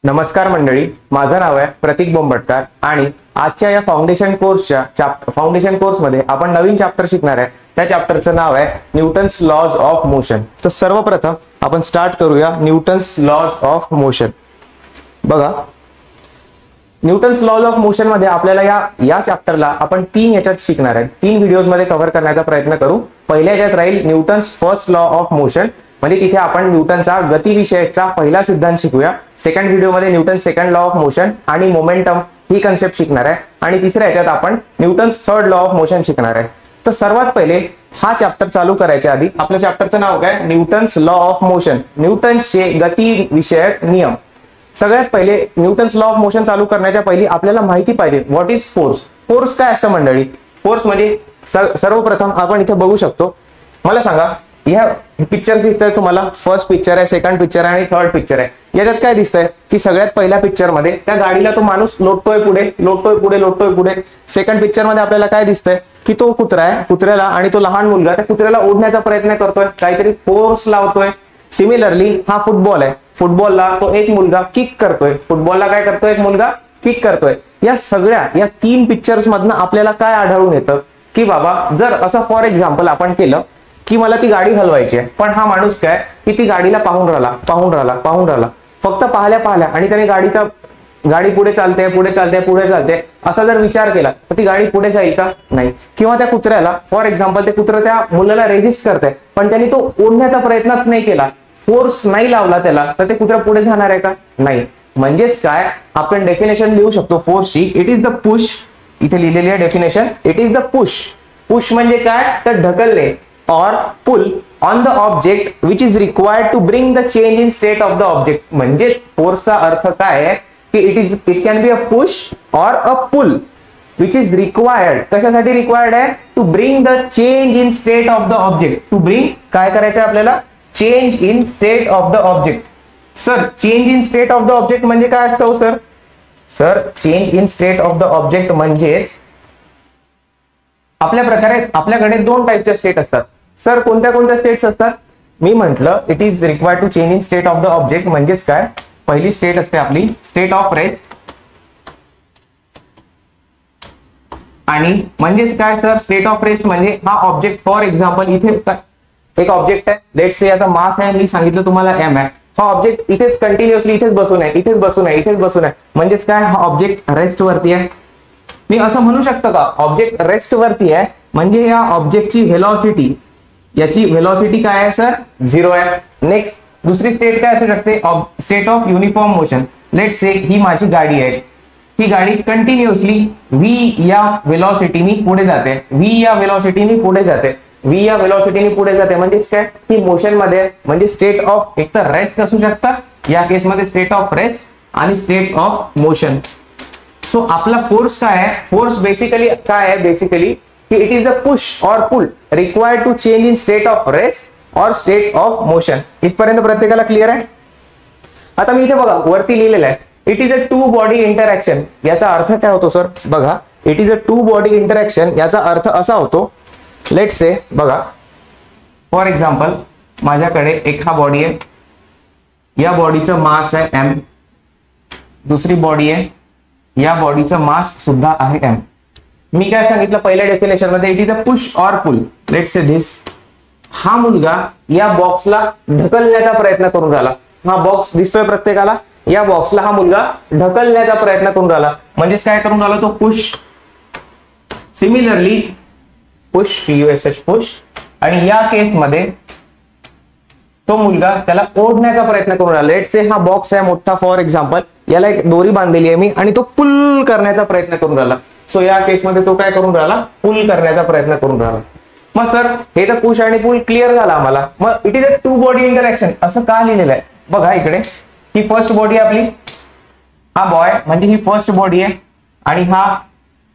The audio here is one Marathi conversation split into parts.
नमस्कार मंडळी, माझं नाव आहे प्रतीक बोंबटकर आणि आजच्या या फाउंडेशन कोर्समध्ये आपण नवीन चॅप्टर शिकणार आहे। त्या चॅप्टरचं नाव आहे न्यूटन्स लॉज ऑफ मोशन। तर सर्वप्रथम आपण स्टार्ट करूया न्यूटन्स लॉज ऑफ मोशन। बघा, न्यूटन्स लॉज ऑफ मोशन मध्ये आपल्याला या चॅप्टरला आपण तीन याच्यात शिकणार आहे। तीन व्हिडिओज मध्ये कव्हर करण्याचा प्रयत्न करू। पहिल्या याच्यात राहील Newton's first law of motion, म्हणजे तिथे आपण न्यूटनचा गतिविषयकचा पहिला सिद्धांत शिकूया। सेकंड व्हिडिओ मध्ये Newton second law of motion आणि मोमेंटम ही कन्सेप्ट शिकणार आहे आणि तिसऱ्या याच्यात आपण Newton's third law of motion शिकणार आहे। तर सर्वात पहिले हा चॅप्टर चालू करायच्या आधी आपल्या चॅप्टरचं नाव काय? न्यूटन्स लॉ ऑफ मोशन, न्यूटन्सचे गती विषयक नियम। सगळ्यात पहिले न्यूटन्स लॉ ऑफ मोशन चालू करण्याच्या पहिली आपल्याला माहिती पाहिजे व्हॉट इज फोर्स। फोर्स काय असतं मंडळी? फोर्स म्हणजे सर्वप्रथम आपण इथे बघू शकतो। मला सांगा, या पिक्चर्स दिसतंय तुम्हाला, फर्स्ट पिक्चर आहे, सेकंड पिक्चर आहे आणि थर्ड पिक्चर आहे। याच्यात काय दिसतंय की सगळ्यात पहिल्या पिक्चर मध्ये त्या गाडीला तो माणूस लोटतोय पुढे। सेकंड पिक्चर मध्ये आपल्याला काय दिसतंय की तो कुत्रा आहे, कुत्र्याला आणि तो लहान मुलगा त्या कुत्र्याला ओढण्याचा प्रयत्न करतोय, काहीतरी फोर्स लावतोय। सिमिलरली हा फुटबॉल आहे, फुटबॉलला तो एक मुलगा किक करतोय, फुटबॉलला काय करतोय? एक मुलगा किक करतोय। या तीन पिक्चर्स मधनं आपल्याला काय आढळून येतं की बाबा, जर असं फॉर एक्झाम्पल आपण केलं की मला ती गाडी हलवायची आहे, पण हा माणूस काय की ती गाडीला पाहून राहिला, फक्त पाहल्या आणि त्याने गाडी पुढे चालते असा जर विचार केला तर ती गाडी पुढे जाईल का? नाही। किंवा त्या कुत्र्याला फॉर एक्झाम्पल ते कुत्रं त्या मुलाला रेजिस्ट करतंय, पण त्यांनी तो ओढण्याचा प्रयत्नच नाही केला, फोर्स नाही लावला त्याला, तर ते कुत्रं पुढे जाणार आहे का? नाही। म्हणजेच काय, आपण डेफिनेशन लिहू शकतो फोर्सची, इट इज द पुश। इथे लिहिलेली आहे definition, it is the push. Push म्हणजे काय? तर ढकलणे or pull on the object which is required to bring the change in state of the object। म्हणजे फोर्सचा अर्थ काय आहे की it can be a push or a pull which is required। कशासाठी रिक्वायर्ड आहे? to bring the change in state of the object। to bring काय करायचं आहे आपल्याला? change in state of the object। Sir, change in state of the object म्हणजे काय असतं sir? Sir, change in state of the object म्हणजेच आपल्याकडे दोन टाईपचे स्टेट असतात। सर, कोणत्या स्टेट्स असतात? मी म्हटलं it is required to change in state of the object म्हणजेच काय, पहिली स्टेट असते आपली स्टेट ऑफ रेस्ट, आणि म्हणजेच काय सर? स्टेट ऑफ रेस्ट म्हणजे हा ऑब्जेक्ट फॉर एक्झाम्पल इथे एक ऑब्जेक्ट आहे, लेट्स से याचा मास आहे, मी सांगितलं तुम्हाला m आहे। हा ऑब्जेक्ट इथेच कंटिन्युअसली इथेच बसून आहे, म्हणजेच काय, हा ऑब्जेक्ट रेस्ट वरती आहे। मी असं म्हणू शकतो का ऑब्जेक्ट रेस्ट वरती आहे म्हणजे या ऑब्जेक्टची व्हेलॉसिटी, याची व्हेलॉसिटी काय आहे सर? 0 आहे। नेक्स्ट दुसरी स्टेट काय असू शकते? State of uniform motion. Let's say ही माझी गाडी आहे, ही गाडी कंटिन्युअसली v या व्हेलॉसिटीनी पुढे जाते, म्हणजेच काय, ही मोशन मध्ये म्हणजे स्टेट ऑफ एक तर रेस्ट असू शकता, या केस मध्ये स्टेट ऑफ रेस्ट आणि स्टेट ऑफ मोशन। सो आपला फोर्स काय आहे? फोर्स बेसिकली काय आहे? बेसिकली की इट इज द पुश और pull required to change in state of rest और स्टेट ऑफ मोशन। इथपर्यंत प्रत्येकाला क्लिअर आहे? आता मी इथे बघा वरती लिहिलेलं आहे, it is a two body interaction. याचा अर्थ काय होतो सर? बघा, it is a two body interaction याचा अर्थ असा होतो, लेट्स से बघा फॉर एक्झाम्पल माझ्याकडे एक हा बॉडी आहे, या बॉडीचं मास आहे m, दुसरी बॉडी आहे, या बॉडीचं मास सुद्धा आहे m। मी काय सांगितलं पहिल्या डेफिनेशन मध्ये? इट इज अ पुश और पुल। लेट्स से दिस, हा मुलगा या बॉक्सला ढकलण्याचा प्रयत्न करून राहिला, हा बॉक्स दिसतोय प्रत्येकाला, या बॉक्सला हा मुलगा ढकलण्याचा प्रयत्न करून राहिला, म्हणजेच काय करून राहिला तो? पुश। सिमिलरली पुश, पुश, आणि या केस मध्ये तो मुलगा त्याला ओढण्याचा प्रयत्न करून राहिला। लेट्स से हा बॉक्स आहे मोठा फॉर एक्झाम्पल, याला एक दोरी बांधलेली आहे मी आणि तो पुल करण्याचा प्रयत्न करून राहिला। सो या केस मध्ये तो काय करून राहिला? पुल करण्याचा प्रयत्न करून राहिला। मग सर, हे तर पुश आणि पुल क्लिअर झाला आम्हाला, मग it is a two body interaction असं का लिहिलेलं आहे? बघा इकडे, ही फर्स्ट बॉडी आपली, हा बॉय म्हणजे ही फर्स्ट बॉडी आहे, आणि हा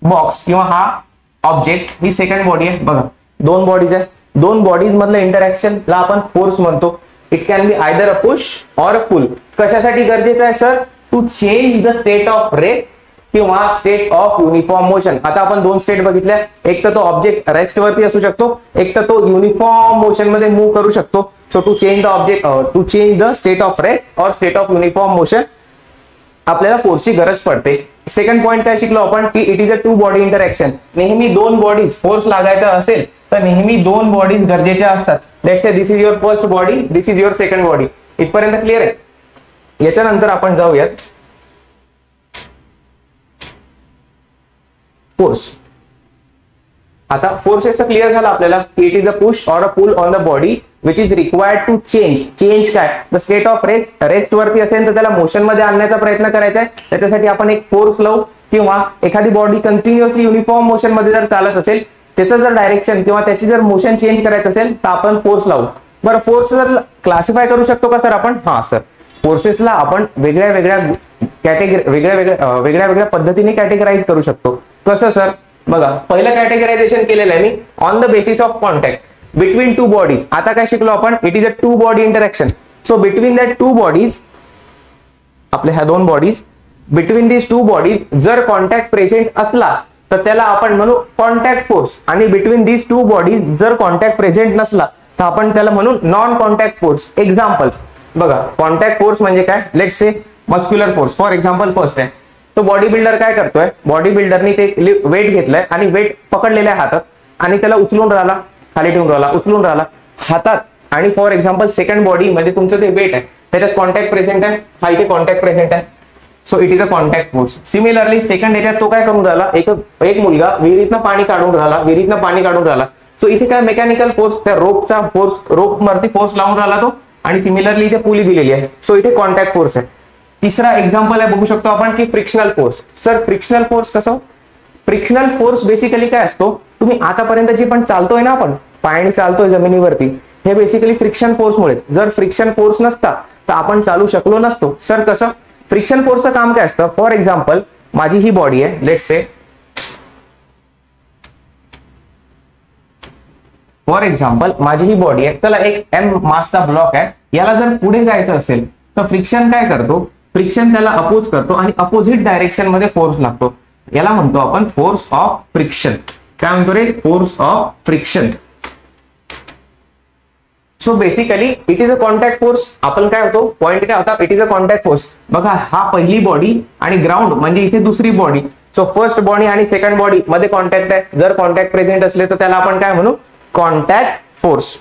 बॉक्स किंवा हा ऑब्जेक्ट ही सेकंड बॉडी आहे। बघा, दोन बॉडीज आहे, दोन बॉडीज मधलं इंटरॅक्शनला आपण फोर्स म्हणतो। It can be either a push or a pull. कशासाठी गरजेचं आहे sir? To change the state of rest किंवा स्टेट ऑफ युनिफॉर्म मोशन। आता आपण दोन स्टेट बघितल्या, एक तर तो ऑब्जेक्ट रेस्ट वरती असू शकतो, एक तर तो युनिफॉर्म मोशन मध्ये मूव्ह करू शकतो। So to change the object, to change the state of rest और स्टेट ऑफ युनिफॉर्म मोशन, आपल्याला फोर्सची गरज पडते. सेकंड पॉइंट काय शिकलो आपण की it is a two body interaction. नेहमी दोन बॉडीज फोर्स लागायचा असेल तर नेहमी दोन बॉडीज गरजेच्या असतात. Let's say this is your first body, this is your second body. इथपर्यंत क्लिअर आहे. याच्यानंतर आपण जाऊयात फोर्स. आता फोर्सेसचं क्लिअर झालं आपल्याला. It is a push or a pull on the body which is required to change काय द स्टेट ऑफ रेस्ट वरती असेल तर त्याला मोशन मध्ये आणण्याचा प्रयत्न करायचा आहे. त्याच्यासाठी आपण एक फोर्स लावू किंवा एखादी बॉडी कंटिन्युअसली युनिफॉर्म मोशन मध्ये जर चालत असेल त्याचं जर डायरेक्शन किंवा त्याची जर मोशन चेंज करायचं असेल तर आपण फोर्स लावू. बरं फोर्स जर क्लासिफाय करू शकतो का सर आपण? हा सर, फोर्सेसला आपण वेगळ्या वेगळ्या पद्धतीने कॅटेगराइज करू शकतो. कसं सर? बघा, पहिलं कॅटेगरायझेशन केलेलं आहे मी on the basis of contact between two bodies. आता काय शिकलो आपण? It is a two body interaction. So between that two bodies, आपल्या ह्या दोन bodies, between this two bodies जर कॉन्टॅक्ट प्रेझेंट असला तर त्याला आपण म्हणू कॉन्टॅक्ट फोर्स. आणि बिटवीन दिस टू बॉडीज जर कॉन्टॅक्ट प्रेझेंट नसला तर आपण त्याला म्हणू नॉन कॉन्टॅक्ट फोर्स. एक्झाम्पल्स बघा, कॉन्टॅक्ट फोर्स म्हणजे काय? Let's say muscular force. For example first आहे तो बॉडी बिल्डर काय करतोय? बॉडी बिल्डरनी ते वेट घेतलंय आणि वेट पकडलेल्या हातात आणि त्याला उचलून राहिला, खाली ठेवून राहिला, उचलून राहिला हातात. आणि फॉर एक्झाम्पल सेकंड बॉडी मध्ये तुमचं ते वेट आहे त्याच्यात कॉन्टॅक्ट प्रेझेंट आहे, हा इथे कॉन्टॅक्ट प्रेझेंट आहे. So it is a contact force. Similarly second याच्यात तो काय करून राहिला? एक मुलगा विहिरीतनं पाणी काढून राहिला. सो इथे काय मेकॅनिकल फोर्स, त्या रोपचा फोर्स, रोप वरती फोर्स लावून राहिला तो. आणि सिमिलरली इथे पुली दिलेली आहे. सो इथे कॉन्टॅक्ट फोर्स आहे. तिसरा एक्झाम्पल आहे बघू शकतो आपण की frictional force. Sir frictional force कसं? फ्रिक्शनल फोर्स बेसिकली काय असतो? तुम्ही आतापर्यंत जे पण चालतोय ना, आपण पायाने चालतोय जमिनीवरती, हे बेसिकली फ्रिक्शन फोर्समुळे. जर फ्रिक्शन फोर्स नसता तर आपण चालू शकलो नसतो. सर कसं? फ्रिक्शन फोर्सचं काम काय असतं? फॉर एक्झाम्पल माझी ही बॉडी आहे, लेट्स से फॉर एक्झाम्पल माझी ही बॉडी आहे. चला, एक एम मासचा ब्लॉक आहे. याला जर पुढे जायचं असेल तर फ्रिक्शन काय करतो? फ्रिक्शन त्याला अपोज करतो आणि अपोजिट डायरेक्शन मध्ये फोर्स लागतो. याला म्हणतो आपण फोर्स ऑफ फ्रिक्शन. काय म्हणतो रे? Force of friction. So basically it is a contact force. आपण काय होतो? पॉइंट काय होता? It is a contact force. बघा, हा पहिली बॉडी आणि ग्राउंड म्हणजे इथे दुसरी बॉडी. सो फर्स्ट बॉडी आणि सेकंड बॉडी मध्ये कॉन्टॅक्ट आहे. जर कॉन्टॅक्ट प्रेझेंट असले तर त्याला आपण काय म्हणू? Contact force.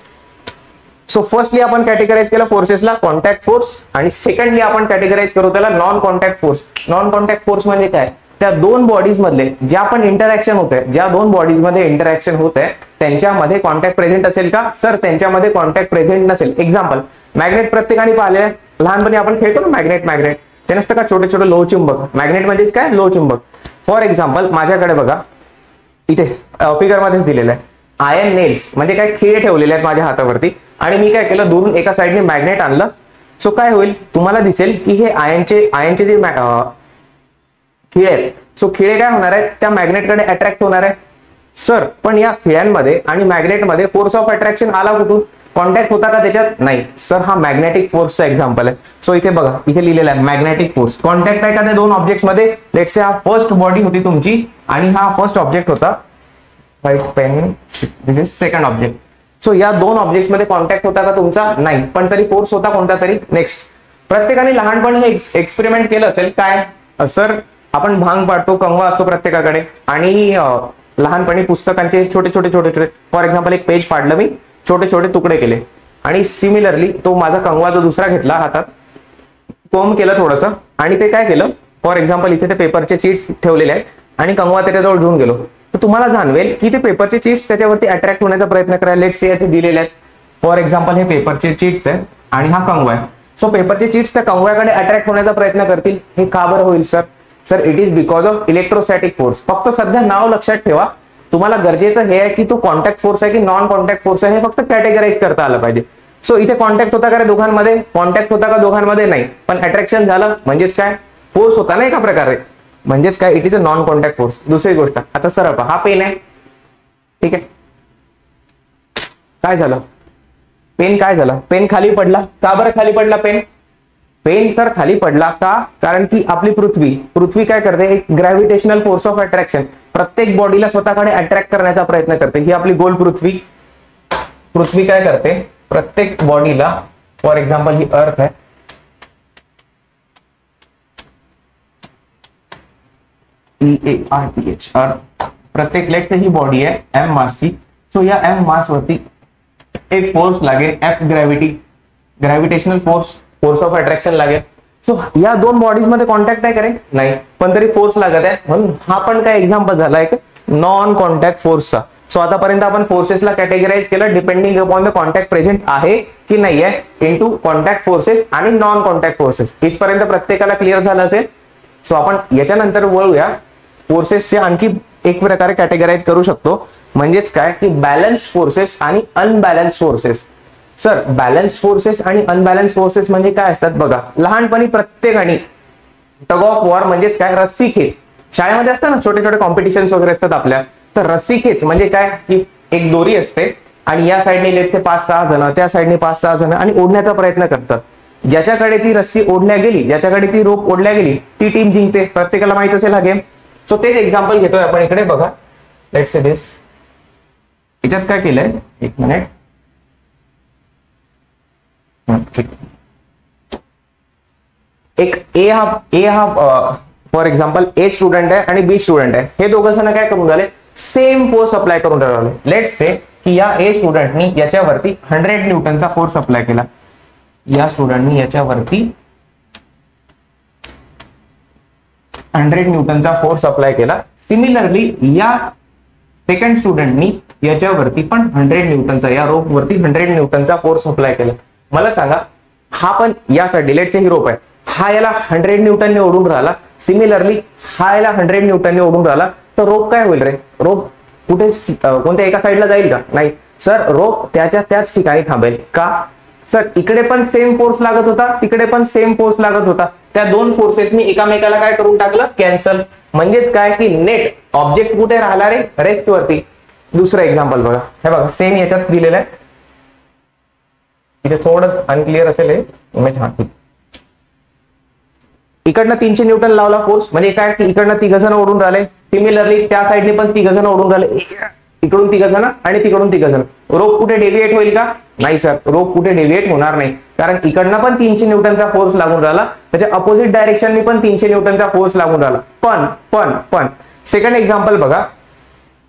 सो फर्स्टली आपण कॅटेगराइज केलं फोर्सेसला कॉन्टॅक्ट फोर्स आणि सेकंडली आपण कॅटेगराइज करू त्याला non contact force. Non contact force म्हणजे काय? त्या दोन बॉडीज मधले ज्या पण इंटरॅक्शन होते, ज्या दोन बॉडीज मध्ये इंटरॅक्शन होते त्यांच्यामध्ये कॉन्टॅक्ट प्रेझेंट असेल का? सर त्यांच्यामध्ये कॉन्टॅक्ट प्रेझेंट नसेल. एक्झाम्पल, मॅग्नेट प्रत्येकाने पाहिले, लहानपणी आपण खेळतो ना मॅग्नेट. ते नसतं का छोटे छोटे लोहचुंबक? मॅग्नेट म्हणजेच काय? लोहचुंबक. फॉर एक्झाम्पल माझ्याकडे बघा, इथे फिगर मध्येच दिलेलं आहे आयर्न नेल्स, म्हणजे काय खिळे ठेवलेले आहेत माझ्या हातावरती. आणि मी काय केलं? दुरून एका साईडने मॅग्नेट आणलं. सो काय होईल? तुम्हाला दिसेल की हे आयनचे जे खिळे आहेत, सो खिळे काय होणार आहेत? त्या मॅग्नेटकडे अट्रॅक्ट होणार आहे. सर पण या खिळ्यांमध्ये आणि मॅग्नेटमध्ये फोर्स ऑफ अट्रॅक्शन आला कुठून? कॉन्टॅक्ट होता का त्याच्यात? नाही. सर हा मॅग्नेटिक फोर्सचा एक्झाम्पल आहे. सो इथे बघा, इथे लिहिलेला आहे मॅग्नेटिक फोर्स. कॉन्टॅक्ट आहे का त्या दोन ऑब्जेक्ट्स मध्ये? लेट्स से हा फर्स्ट बॉडी होती तुमची आणि हा फर्स्ट ऑब्जेक्ट होता, white pen, this is second object. सो या दोन ऑब्जेक्ट मध्ये कॉन्टॅक्ट होता का तुमचा? नाही. पण तरी फोर्स होता कोणता तरी. नेक्स्ट, प्रत्येकाने लहानपणी हे एक्सपेरिमेंट केलं असेल. काय सर? आपण भांग पाडतो, कंगवा असतो प्रत्येकाकडे आणि लहानपणी पुस्तकांचे छोटे छोटे फॉर एक्झाम्पल एक पेज फाडलं मी, छोटे छोटे तुकडे केले आणि सिमिलरली तो माझा कंगवा जो दुसरा घेतला हातात, कोंब केलं थोडंसं आणि ते काय केलं? फॉर एक्झाम्पल इथे ते पेपरचे चीट्स ठेवलेले आहेत आणि कंगवा त्याच्याजवळ घेऊन गेलो. तर तुम्हाला जाणवेल की ते पेपरचे चिट्स त्याच्यावरती अट्रॅक्ट होण्याचा प्रयत्न करायला. लेट्स से दिलेले आहेत. फॉर एक्झाम्पल हे पेपरचे चिट्स आहे आणि हा कंगवा आहे. सो पेपरचे चिट्स त्या कंगव्याकडे अट्रॅक्ट होण्याचा प्रयत्न करतील. हे का बरं होईल sir? Sir it is because of electrostatic force. फक्त सध्या नाव लक्षात ठेवा. तुम्हाला गरजेचं हे आहे की तो कॉन्टॅक्ट फोर्स आहे की नॉन कॉन्टॅक्ट फोर्स आहे हे फक्त कॅटेगराइज करता आलं पाहिजे. सो इथे कॉन्टॅक्ट होता का दोघांमध्ये? कॉन्टॅक्ट होता का दोघांमध्ये? नाही. पण अट्रॅक्शन झालं म्हणजेच काय? फोर्स होता ना एका प्रकारे, म्हणजेच काय? It is a non contact force. दुसरी गोष्ट, आता सर हा पेन आहे, ठीक आहे. काय झालं? पेन काय झालं? पेन खाली पडला. का बरं खाली पडला पेन? पेन सर खाली पडला का? कारण की आपली पृथ्वी काय करते? एक ग्रॅव्हिटेशनल फोर्स ऑफ अट्रॅक्शन प्रत्येक बॉडीला स्वतःकडे अट्रॅक्ट करण्याचा प्रयत्न करते. ही आपली गोल पृथ्वी काय करते? प्रत्येक बॉडीला, फॉर एक्झाम्पल ही अर्थ आहे, EARTH, अर्थ. प्रत्येक लेट से ही बॉडी आहे एम मासची. सो या एम मास वरती एक फोर्स लागेल F gravitational force of attraction लागेल. सो या दोन बॉडीज मध्ये कॉन्टॅक्ट आहे करे नाही, पण तरी फोर्स लागत आहे, म्हणून हा पण काय एक्झाम्पल झाला एक नॉन कॉन्टॅक्ट फोर्सचा. सो आतापर्यंत आपण फोर्सेसला कॅटेगराइज केलं depending upon the contact present आहे की नाही आहे इनटू कॉन्टॅक्ट फोर्सेस आणि नॉन कॉन्टॅक्ट फोर्सेस. इथपर्यंत प्रत्येकाला क्लिअर झालं असेल. सो आपण याच्यानंतर वळूया फोर्सेसचे आणखी एक प्रकारे कॅटेगराइज करू शकतो, म्हणजेच काय की बॅलन्स फोर्सेस आणि unbalance forces. Sir balance forces आणि अनबॅलन्स फोर्सेस म्हणजे काय असतात बघा. लहानपणी प्रत्येकाने टग ऑफ वॉर म्हणजेच काय रस्सी खेच शाळेमध्ये असतात ना, छोटे छोटे कॉम्पिटिशन्स वगैरे असतात आपल्या. तर रस्सी खेच म्हणजे काय की एक दोरी असते आणि या साईडने लेट से 5-6 जण, त्या साईडने 5-6 जण आणि ओढण्याचा प्रयत्न करतात. ज्याच्याकडे ती रस्सी ओढल्या गेली, ज्याच्याकडे ती रोप ओढल्या गेली ती टीम जिंकते. प्रत्येकाला माहित असेल हा गेम. सो तेच एक्झाम्पल घेतोय आपण इकडे बघा. लेट्स से दिस. याच्यात काय केलंय, एक मिनिट. एक ए हा फॉर एक्झाम्पल ए स्टुडंट आहे आणि बी स्टुडंट आहे. हे दोघं जण काय करून राहिले, सेम फोर्स अप्लाय करून राहिले. लेट्स से की या ए स्टुडंटनी याच्यावरती 100 न्यूटनचा फोर्स अप्लाय केला. या स्टुडंटनी याच्यावरती 100 न्यूटनचा फोर्स अप्लाय केला. सिमिलरली या सेकंड स्टुडंटनी याच्यावरती पण 100 न्यूटनचा, या रोप वरती 100 न्यूटनचा फोर्स अप्लाय केला. मला सांगा हा पण यासाठी लेट्स से ही रोप आहे, हा याला 100 न्यूटनने ओढून राहिला. सिमिलरली हा याला 100 न्यूटनने ओढून राहिला. तर रोप काय होईल रे, रोप कुठे कोणत्या एका साईडला जाईल का, नाही सर. रोप त्याच ठिकाणी थांबेल. का सर, इकडे पण सेम फोर्स लागत होता, तिकडे पण सेम फोर्स लागत होता. त्या दोन फोर्सेसनी एकामेकाला काय करून टाकलं, कॅन्सल. म्हणजेच काय की नेट ऑब्जेक्ट कुठे राहिला रे, रेस्ट वरती. दुसरं एक्झाम्पल बघा, हे बघा सेम याच्यात दिलेलं आहे. इथे थोडं अनक्लिअर असेल हे इमेज. हा इकडनं 300 न्यूटन लावला फोर्स, म्हणजे काय की इकडनं 3 जण ओढून राहिले. सिमिलरली त्या साईडने पण 3 जण ओढून राहिले, इकडून 3 जण आणि तिकडून 3 जण. रोप कुठे डेव्हिएट होईल का, नाही सर. रोप कुठे डेव्हिएट होणार नाही, कारण इकडनं पण 300 न्यूटनचा फोर्स लागून राहिला, त्याच्या अपोजिट डायरेक्शननी पण 300 न्यूटनचा फोर्स लागून राहिला. पण सेकंड एक्झाम्पल बघा.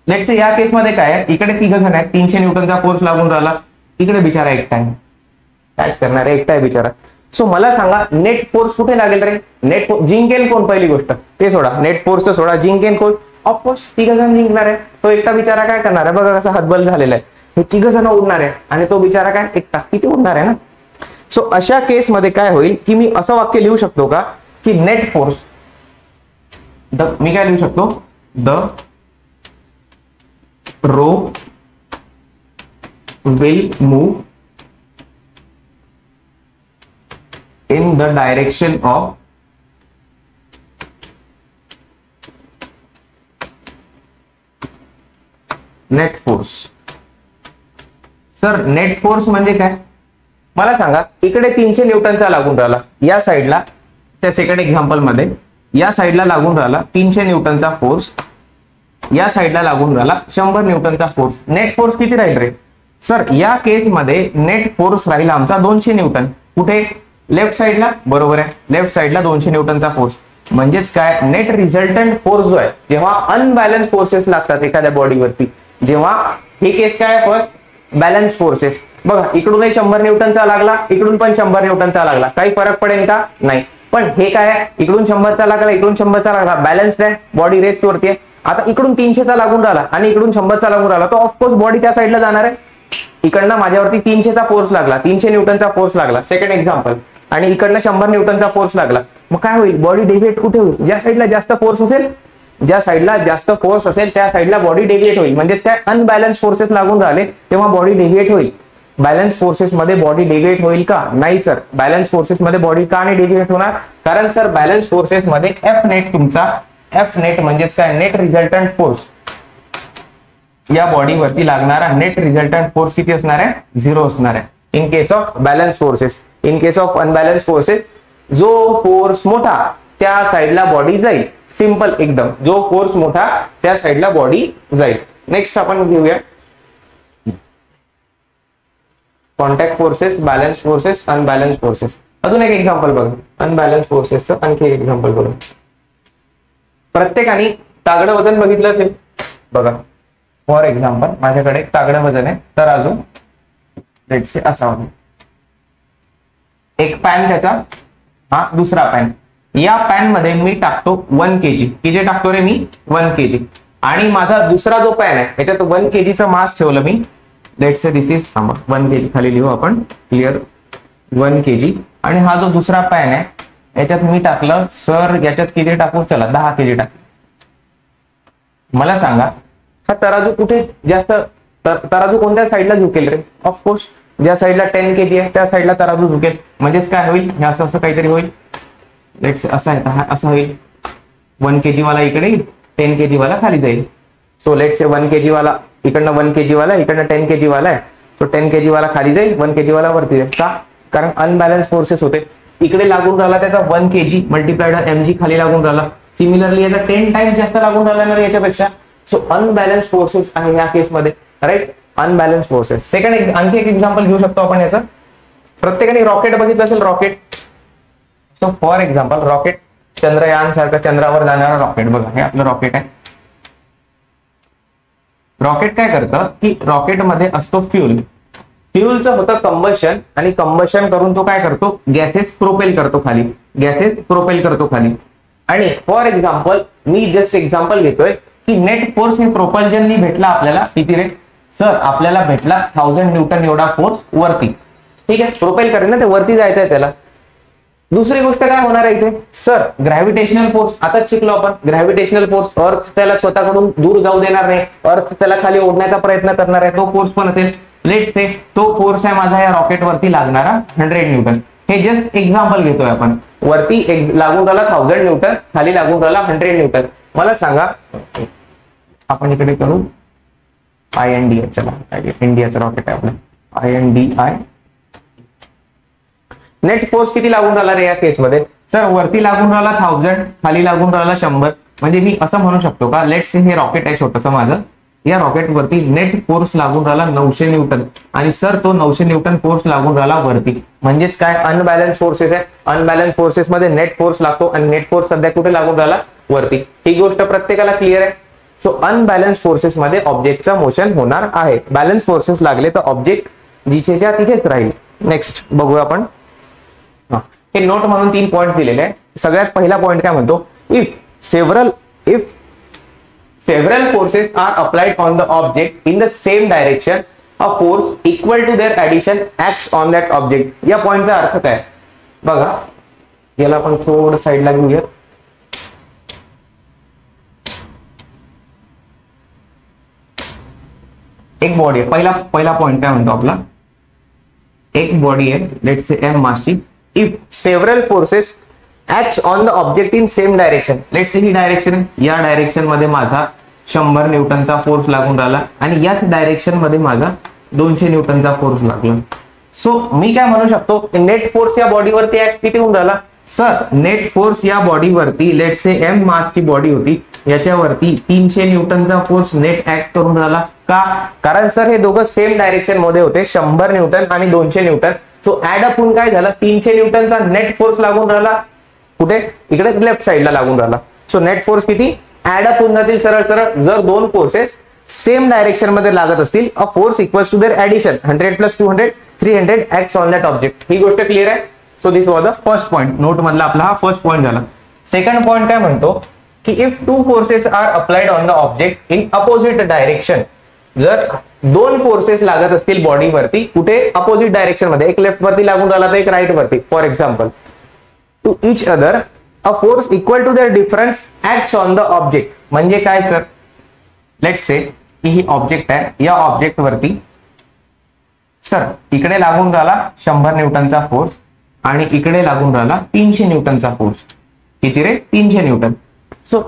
लेट्स से या केसमध्ये काय आहे, इकडे 3 जण आहेत, 300 न्यूटनचा फोर्स लागून राहिला. इकडे बिचारा एकटा आहे, काय करणार आहे, एकटा आहे बिचारा. सो मला सांगा नेट फोर्स कुठे लागेल रे, नेट जिंकेल कोण, पहिली गोष्ट ते सोडा, नेट फोर्सचं सोडा, जिंकेल कोण. ऑफकोर्स 3 जण जिंकणार आहे. तो एकटा बिचारा काय करणार आहे बघा, कसा हतबल झालेला आहे. हे 3 जण उडणार आहे आणि तो बिचारा काय एकटा किती उडणार आहे ना. सो अशा केसमध्ये काय होईल की मी असं वाक्य लिहू शकतो का की नेट फोर्स, मी काय लिहू शकतो, the rope will move in the direction of net force. Sir net force म्हणजे काय मला सांगा. इकडे 300 न्यूटनचा लागून राहिला, या साईडला त्या सेकंड एक्झाम्पल मध्ये या साईडला लागून राहिला 300 न्यूटनचा फोर्स, या साईडला लागून राहिला 100 न्यूटनचा फोर्स. नेट फोर्स किती राहील रे सर, या केसमध्ये नेट फोर्स राहील आमचा 200 न्यूटन. कुठे, लेफ्ट साईडला, बरोबर आहे, लेफ्ट साईडला 200 न्यूटनचा फोर्स. म्हणजेच काय, नेट रिझल्टंट फोर्स जो आहे, जेव्हा अनबॅलन्स फोर्सेस लागतात एखाद्या बॉडीवरती, जेव्हा हे केस काय फर्स्ट बॅलन्स फोर्सेस. बघा इकडूनही 100 न्यूटनचा लागला, इकडून पण 100 न्यूटनचा लागला, काही फरक पडेल का, नाही. पण हे काय, इकडून 100चा लागला, इकडून 100चा लागला, बॅलन्स्ड आहे, बॉडी रेस्ट वरती आहे. आता इकडून 300चा लागून राहिला आणि इकडून 100चा लागून राहिला, तो ऑफकोर्स बॉडी त्या साईडला जाणार आहे. इकडनं माझ्यावरती 300चा फोर्स लागला, 300 न्यूटनचा फोर्स लागला, सेकंड एक्झाम्पल, आणि इकडनं 100 न्यूटनचा फोर्स लागला. मग काय होईल, बॉडी डेव्हिएट कुठे होईल, ज्या साईडला जास्त फोर्स असेल, ज्या साईडला जास्त फोर्स असेल त्या साईडला बॉडी डेव्हिएट होईल. म्हणजेच काय, अनबॅलन्स फोर्सेस लागून राहिले तेव्हा बॉडी डेव्हिएट होईल. बॅलन्स फोर्सेस मध्ये बॉडी डेव्हिएट होईल का, नाही सर. बॅलन्स फोर्सेस मध्ये बॉडी का नाही डेव्हिएट होणार, कारण सर बॅलन्स फोर्सेस मध्ये एफ नेट, तुमचा एफ नेट म्हणजेच काय, नेट रिझल्टंट फोर्स, या बॉडीवरती लागणारा नेट रिझल्टंट फोर्स किती असणार आहे, 0 असणार आहे. In case of balance forces. In case of unbalance forces जो फोर्स मोठा त्या साईडला बॉडी जाईल. सिंपल एकदम, जो फोर्स मोठा त्या साईडला बॉडी जाईल. नेक्स्ट आपण घेऊया contact forces, balance forces, unbalance forces. अजून एक एक्झाम्पल बघा, अनबॅलन्स फोर्सेसचं आणखी एक एक्झाम्पल बघा. प्रत्येकाने तागडं वजन बघितलं असेल बघा. फॉर एक्झाम्पल माझ्याकडे तागडं वजन आहे, तर अजून लेट्स से असा एक पॅन, त्याचा हा दुसरा पॅन. या पॅन मध्ये मी टाकतो 1 kg. किती टाकतो रे मी? 1 kg. आणि माझा दुसरा जो पॅन आहे त्याच्यात 1 kg मास ठेवलं मी. Let's say this is 1 kg खाली लिहू आपण क्लिअर 1 kg. आणि हा जो दुसरा पॅन आहे याच्यात मी टाकलं सर याच्यात किती टाकू? चला 10 kg टाक. मला सांगा हा तराजू कुठे जास्त, तराजू कोणत्या साईडला झुकेल रे? ऑफकोर्स ज्या साईडला 10 kg आहे त्या साईडला तराजू झुकेल. म्हणजेच काय होईल? हे असं असं काहीतरी होईल. लेट्स असं आहे, हा असं होईल. 1 kg वाला इकडे येईल, 10 kg वाला खाली जाईल. सो लेट्स से 1 kg वाला इकडनं 1 kg वाला, इकडनं 10 kg वाला आहे. तो 10 kg वाला खाली जाईल, 1 kg वाला वरती जाईल. का? कारण अनबॅलन्स फोर्सेस होते. इकडे लागून राहिला त्याचा 1 kg मल्टिप्लाइड mg खाली लागून राहिला. सिमिलरली याचा 10 टाइम्स जास्त लागून राहिला ना याच्यापेक्षा. सो अनबॅलन्स फोर्सेस आहे या केसमध्ये, राईट? Unbalance forces. सेकंड आणखी एक एक्झाम्पल घेऊ शकतो आपण याचा. प्रत्येकाने रॉकेट बघितलं असेल, rocket. So for example rocket, Chandrayaan सारखं चंद्रावर जाणारा रॉकेट बघा, हे आपलं रॉकेट आहे. रॉकेट काय करतं की रॉकेटमध्ये असतो फ्यूल. फ्यूलचं होतं कंबशन, आणि कंबशन करून तो काय करतो? गॅसेस प्रोपेल करतो खाली, गॅसेस प्रोपेल करतो खाली. आणि for example me just example घेतोय की नेट फोर्स हे प्रोपल्जननी भेटला आपल्याला किती रे? सर आपल्याला भेटला 1000 न्यूटन एवढा फोर्स वरती. ठीक आहे, प्रोपेल करेल ना ते, वरती जायचंय त्याला. दुसरी गोष्ट काय होणार आहे इथे? सर ग्रॅव्हिटेशनल फोर्स आताच शिकलो आपण. ग्रॅव्हिटेशनल फोर्स, अर्थ त्याला स्वतःकडून दूर जाऊ देणार नाही, अर्थ त्याला खाली ओढण्याचा प्रयत्न करणार आहे, तो फोर्स पण असेल. लेट्स से तो फोर्स आहे माझा या रॉकेट वरती लागणारा 100 न्यूटन. हे जस्ट एक्झाम्पल घेतोय आपण. वरती लागून राहिला 1000 न्यूटन, खाली लागून राहिला 100 न्यूटन. मला सांगा, आपण इकडे करू INDI. चला इंडियाचं रॉकेट आहे आपलं INDI. नेट फोर्स किती लागून राहिला रे या केसमध्ये? सर वरती लागून राहिला 1000, खाली लागून राहिला 100. म्हणजे मी असं म्हणू शकतो का, लेट्स से हे रॉकेट आहे छोटंसं माझं, या रॉकेट वरती नेट फोर्स लागून राहिला 900 न्यूटन. आणि सर तो 900 न्यूटन फोर्स लागून राहिला वरती. म्हणजेच काय? अनबॅलन्स फोर्सेस आहे. अनबॅलन्स फोर्सेस मध्ये नेट फोर्स लागतो, आणि नेट फोर्स सध्या कुठे लागून राहिला? वरती. ही गोष्ट प्रत्येकाला क्लिअर आहे. सो अनबॅलन्स फोर्सेस मध्ये ऑब्जेक्टचं मोशन होणार आहे. बॅलन्स फोर्सेस लागले तर ऑब्जेक्ट जिथेच्या तिथेच राहील. नेक्स्ट बघूया आपण. हे नोट म्हणून 3 पॉइंट दिलेले आहे. सगळ्यात पहिला पॉइंट काय म्हणतो? If several forces are applied on the object in the same direction, a force equal to their addition acts on that object. या पॉइंटचा अर्थ काय बघा, याला आपण थोडं साईडला घेऊया. एक बॉडी आहे, पहिला पॉइंट काय म्हणतो आपला? एक बॉडी आहे, लेट्स से m मासची. If several forces acts on the object in same direction, let's say ही डायरेक्शन आहे, या डायरेक्शन मध्ये माझा 100 न्यूटनचा फोर्स लागून राहिला, आणि याच डायरेक्शन मध्ये माझा 200 न्यूटनचा फोर्स लागला. सो मी काय म्हणू शकतो, नेट फोर्स या बॉडीवरती ऍक्ट किती होऊन राहिला? सर नेट फोर्स या बॉडीवरती, लेट्स से m मासची बॉडी होती, याच्यावरती 300 न्यूटनचा फोर्स नेट ऍक्ट करून राहिला. का? कारण सर हे दोघं सेम डायरेक्शन मध्ये होते, 100 न्यूटन आणि 200 न्यूटन. सो ऍड अप होऊन काय झालं? 300 न्यूटनचा नेट फोर्स लागून राहिला. कुठे? इकडे लेफ्ट साइडला लागून राहिला. सो नेट फोर्स किती ऍड अप होऊन जातील सरळ सरळ. जर दोन फोर्सेस सेम डायरेक्शन मध्ये लागत असतील, a force equals to their addition 100 + 200 300 acts on that object. ही गोष्ट क्लिअर आहे. So this was the first point. Note मधला आपला हा फर्स्ट पॉइंट झाला. सेकंड पॉइंट काय म्हणतो की if 2 forces are applied on the object in opposite direction, जर 2 फोर्सेस लागत असतील बॉडीवरती, कुठे? अपोजिट डायरेक्शन मध्ये, एक लेफ्ट वरती लागून राहिला तर एक राईट वरती. For example to each other, a force equal to their difference acts on the object. म्हणजे काय सर? लेट्स से की ही ऑब्जेक्ट आहे, या ऑब्जेक्ट वरती सर इकडे लागून राहिला 100 न्यूटनचा फोर्स, आणि इकडे लागून राहिला 300 न्यूटनचा फोर्स. किती रे? 300 न्यूटन. सो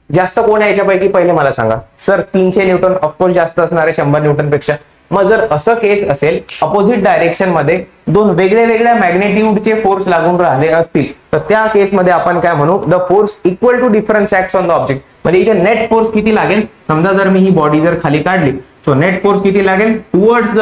जास्त कोण आहे याच्यापैकी? पहिले मला सांगा. सर 300 न्यूटन ऑफकोर्स जास्त असणार आहे 100 न्यूटन पेक्षा. मग जर असं केस असेल, अपोजिट डायरेक्शन मध्ये 2 वेगळ्या मॅग्नेट्यूडचे फोर्स लागून राहिले असतील, तर त्या केसमध्ये आपण काय म्हणू? The force equal to difference acts on the object. म्हणजे इथे नेट फोर्स किती लागेल? समजा जर मी ही बॉडी जर खाली काढली, सो नेट फोर्स किती लागेल? टुवर्ड्स द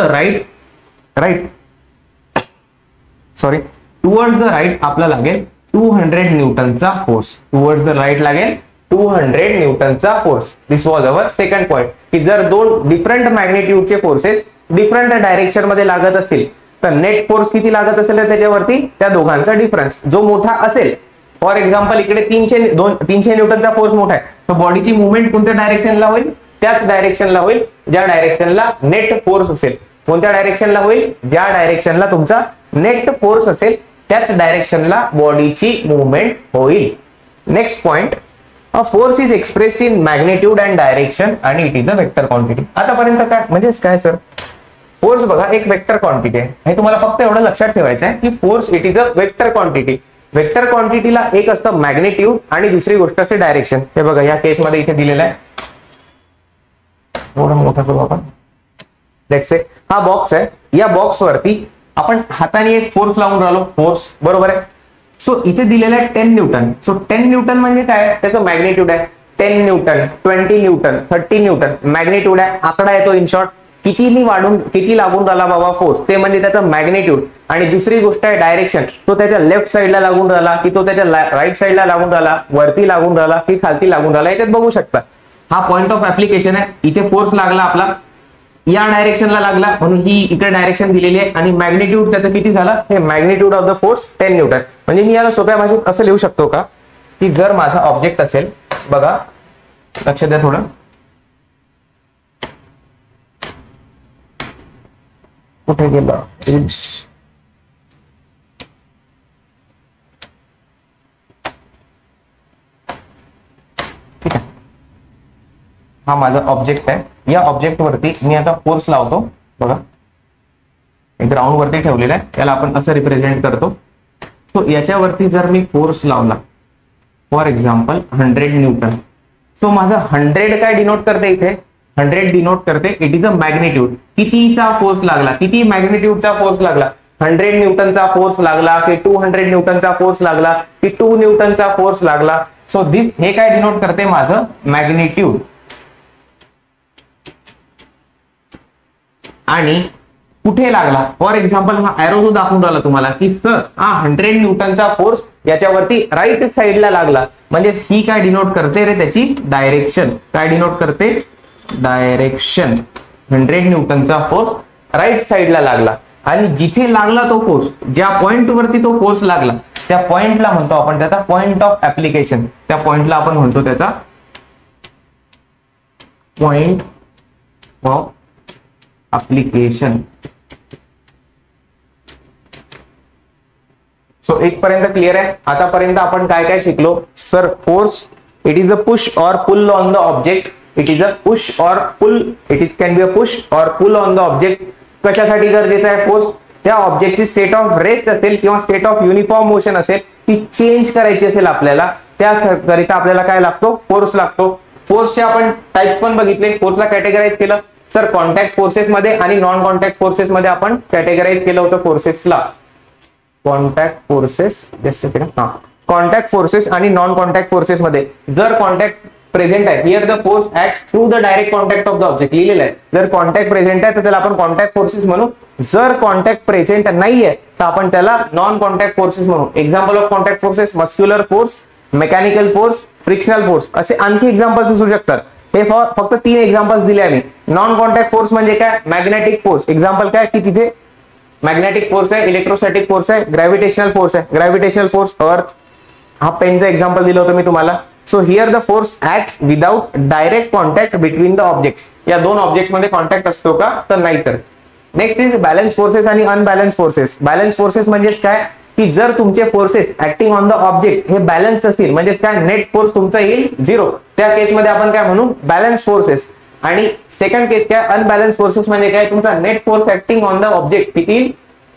राईट आपला लागेल 200 न्यूटनचा फोर्स. टुवर्ड्स द राईट लागेल 200 न्यूटनचा force. This was our second point, की जर दोन डिफरंट मॅग्निट्यूडचे फोर्सेस डिफरंट डायरेक्शन मध्ये लागत असतील तर नेट फोर्स किती लागत असेल त्याच्यावरती त्या दोघांचा डिफरन्स जो मोठा असेल. फॉर एक्झाम्पल इकडे 300 न्यूटनचा फोर्स मोठा आहे, तर बॉडीची मुवमेंट कोणत्या डायरेक्शनला होईल, त्याच डायरेक्शनला होईल ज्या डायरेक्शनला नेट फोर्स असेल. कोणत्या डायरेक्शनला होईल, ज्या डायरेक्शनला तुमचा नेट फोर्स असेल त्याच डायरेक्शनला बॉडीची मुवमेंट होईल. Next point, a force is expressed in magnitude and direction आणि it is a vector quantity. आतापर्यंत काय म्हणजे काय सर, फोर्स बघा एक वेक्टर क्वांटिटी आहे, हे तुम्हाला फक्त एवढं लक्षात ठेवायचं आहे की force it is a vector quantity. Vector क्वांटिटीला एक असतं मॅग्निट्यूड आणि दुसरी गोष्ट असते डायरेक्शन. हे बघा या केस मध्ये इथे दिलेलं आहे, थोडं मोठं करू आपण. लेट्स से हा बॉक्स आहे, या बॉक्स वरती आपण हाताने एक फोर्स लावून राहिलो, फोर्स बरोबर आहे. सो इथे दिलेलं आहे 10 न्यूटन. सो 10 न्यूटन म्हणजे काय, त्याचं मॅग्निट्यूड आहे 10 न्यूटन, 20 न्यूटन, 30 न्यूटन मॅग्निट्यूड आहे. आकडा येतो इन शॉर्ट, किती वाढून किती लागून राहिला बाबा फोर्स ते म्हणजे त्याचा मॅग्निट्यूड. आणि दुसरी गोष्ट आहे डायरेक्शन, तो त्याच्या लेफ्ट साईडला लागून राहिला की तो त्याच्या राईट साईडला लागून राहिला, वरती लागून राहिला की खालती लागून राहिला, याच्यात बघू शकता. हा पॉइंट ऑफ ऍप्लिकेशन आहे. इथे फोर्स लागला आपला या डायरेक्शनला लागला म्हणून ही इकडे डायरेक्शन दिलेली आहे आणि मॅग्निट्यूड त्याचं किती झालं, हे magnitude of the force 10 Newton. म्हणजे मी याला सोप्या भाषेत असं लिहू शकतो का, की जर माझा ऑब्जेक्ट असेल, बघा लक्ष द्या थोडं, कुठे गेला, ठीक आहे, हा माझा ऑब्जेक्ट आहे. या ऑब्जेक्ट वरती मी आता फोर्स लावतो. बघा ग्राउंड वरती ठेवलेला आहे, त्याला आपण असं रिप्रेझेंट करतो. सो याच्यावरती जर मी फोर्स लावला फॉर एक्झाम्पल 100 न्यूटन. सो माझं 100 काय डिनोट करते, इथे 100 डिनोट करते इट इज अ मॅग्निट्यूड. कितीचा फोर्स लागला, किती मॅग्निट्यूडचा फोर्स लागला, 100 न्यूटनचा फोर्स लागला की 200 न्यूटनचा फोर्स लागला की 2 न्यूटनचा फोर्स लागला. सो दिस हे काय डिनोट करते, माझं मॅग्निट्यूड. आणि कुठे लागला, फॉर एक्झाम्पल हा एरो जो दाखवून राहिला तुम्हाला की सर हा 100 न्यूटनचा फोर्स याच्यावरती राईट साईडला लागला, म्हणजे ही काय डिनोट करते रे, त्याची डायरेक्शन. काय डिनोट करते, डायरेक्शन. 100 न्यूटनचा फोर्स राईट साईडला लागला आणि जिथे लागला तो फोर्स, ज्या पॉइंट वरती तो फोर्स लागला त्या पॉइंटला म्हणतो आपण त्याचा पॉइंट ऑफ ऍप्लिकेशन. त्या पॉइंटला आपण म्हणतो त्याचा पॉइंट ऑफ ऍप्लिकेशन. सो इथपर्यंत क्लिअर आहे. आतापर्यंत आपण काय काय शिकलो, sir force it is a push और pull on the object. It is a push और pull, it is can be a push और पुल ऑन द ऑब्जेक्ट. कशासाठी गरजेचा आहे फोर्स, त्या ऑब्जेक्टची स्टेट ऑफ रेस्ट असेल किंवा स्टेट ऑफ युनिफॉर्म मोशन असेल ती चेंज करायची असेल आपल्याला, त्याकरिता आपल्याला काय लागतो, फोर्स लागतो. फोर्सचे आपण टाइप्स पण बघितले, फोर्सला कॅटेगराइज केलं सर कॉन्टॅक्ट फोर्सेस मध्ये आणि नॉन कॉन्टॅक्ट फोर्सेस मध्ये आपण कॅटेगराइज केलं होतं फोर्सेसला. कॉन्टॅक्ट फोर्सेस, जस्ट सेकंड, हा कॉन्टॅक्ट फोर्सेस आणि नॉन कॉन्टॅक्ट फोर्सेस मध्ये जर कॉन्टॅक्ट प्रेझेंट आहे, here the force act through the direct contact of the object लिहिलेलं आहे. जर कॉन्टॅक्ट प्रेझेंट आहे तर त्याला आपण कॉन्टॅक्ट फोर्सेस म्हणू. जर कॉन्टॅक्ट प्रेझेंट नाहीये तर आपण त्याला नॉन कॉन्टॅक्ट फोर्सेस म्हणू. Example of contact forces, muscular force, mechanical force, frictional force, असे आणखी एक्झाम्पल्स असू शकतात. हे फक्त 3 एक्झाम्पल्स दिले आम्ही. नॉन कॉन्टॅक्ट फोर्स म्हणजे काय, मॅग्नेटिक फोर्स. एक्झाम्पल काय की तिथे मॅग्नेटिक फोर्स आहे, इलेक्ट्रोस्टॅटिक फोर्स आहे, ग्रॅव्हिटेशनल फोर्स आहे. ग्रॅव्हिटेशनल फोर्स अर्थ, हा पेनचं एक्झाम्पल दिलं होतं मी तुम्हाला. So here the force acts without direct contact between the objects. या दोन ऑब्जेक्ट्स मध्ये कॉन्टॅक्ट असतो का, तर नाही. तर नेक्स्ट इज बॅलन्स फोर्सेस आणि अनबॅलन्स फोर्सेस. बॅलन्स फोर्सेस म्हणजे काय की जर तुमचे forces acting on the object हे बॅलन्स्ड असतील, म्हणजे काय नेट फोर्स तुमचा येईल 0, त्या केसमध्ये आपण काय म्हणू, बॅलन्स फोर्सेस. आणि सेकंड केस काय, अनबॅलन्स फोर्सेस म्हणजे काय, तुमचा net force acting on the object किती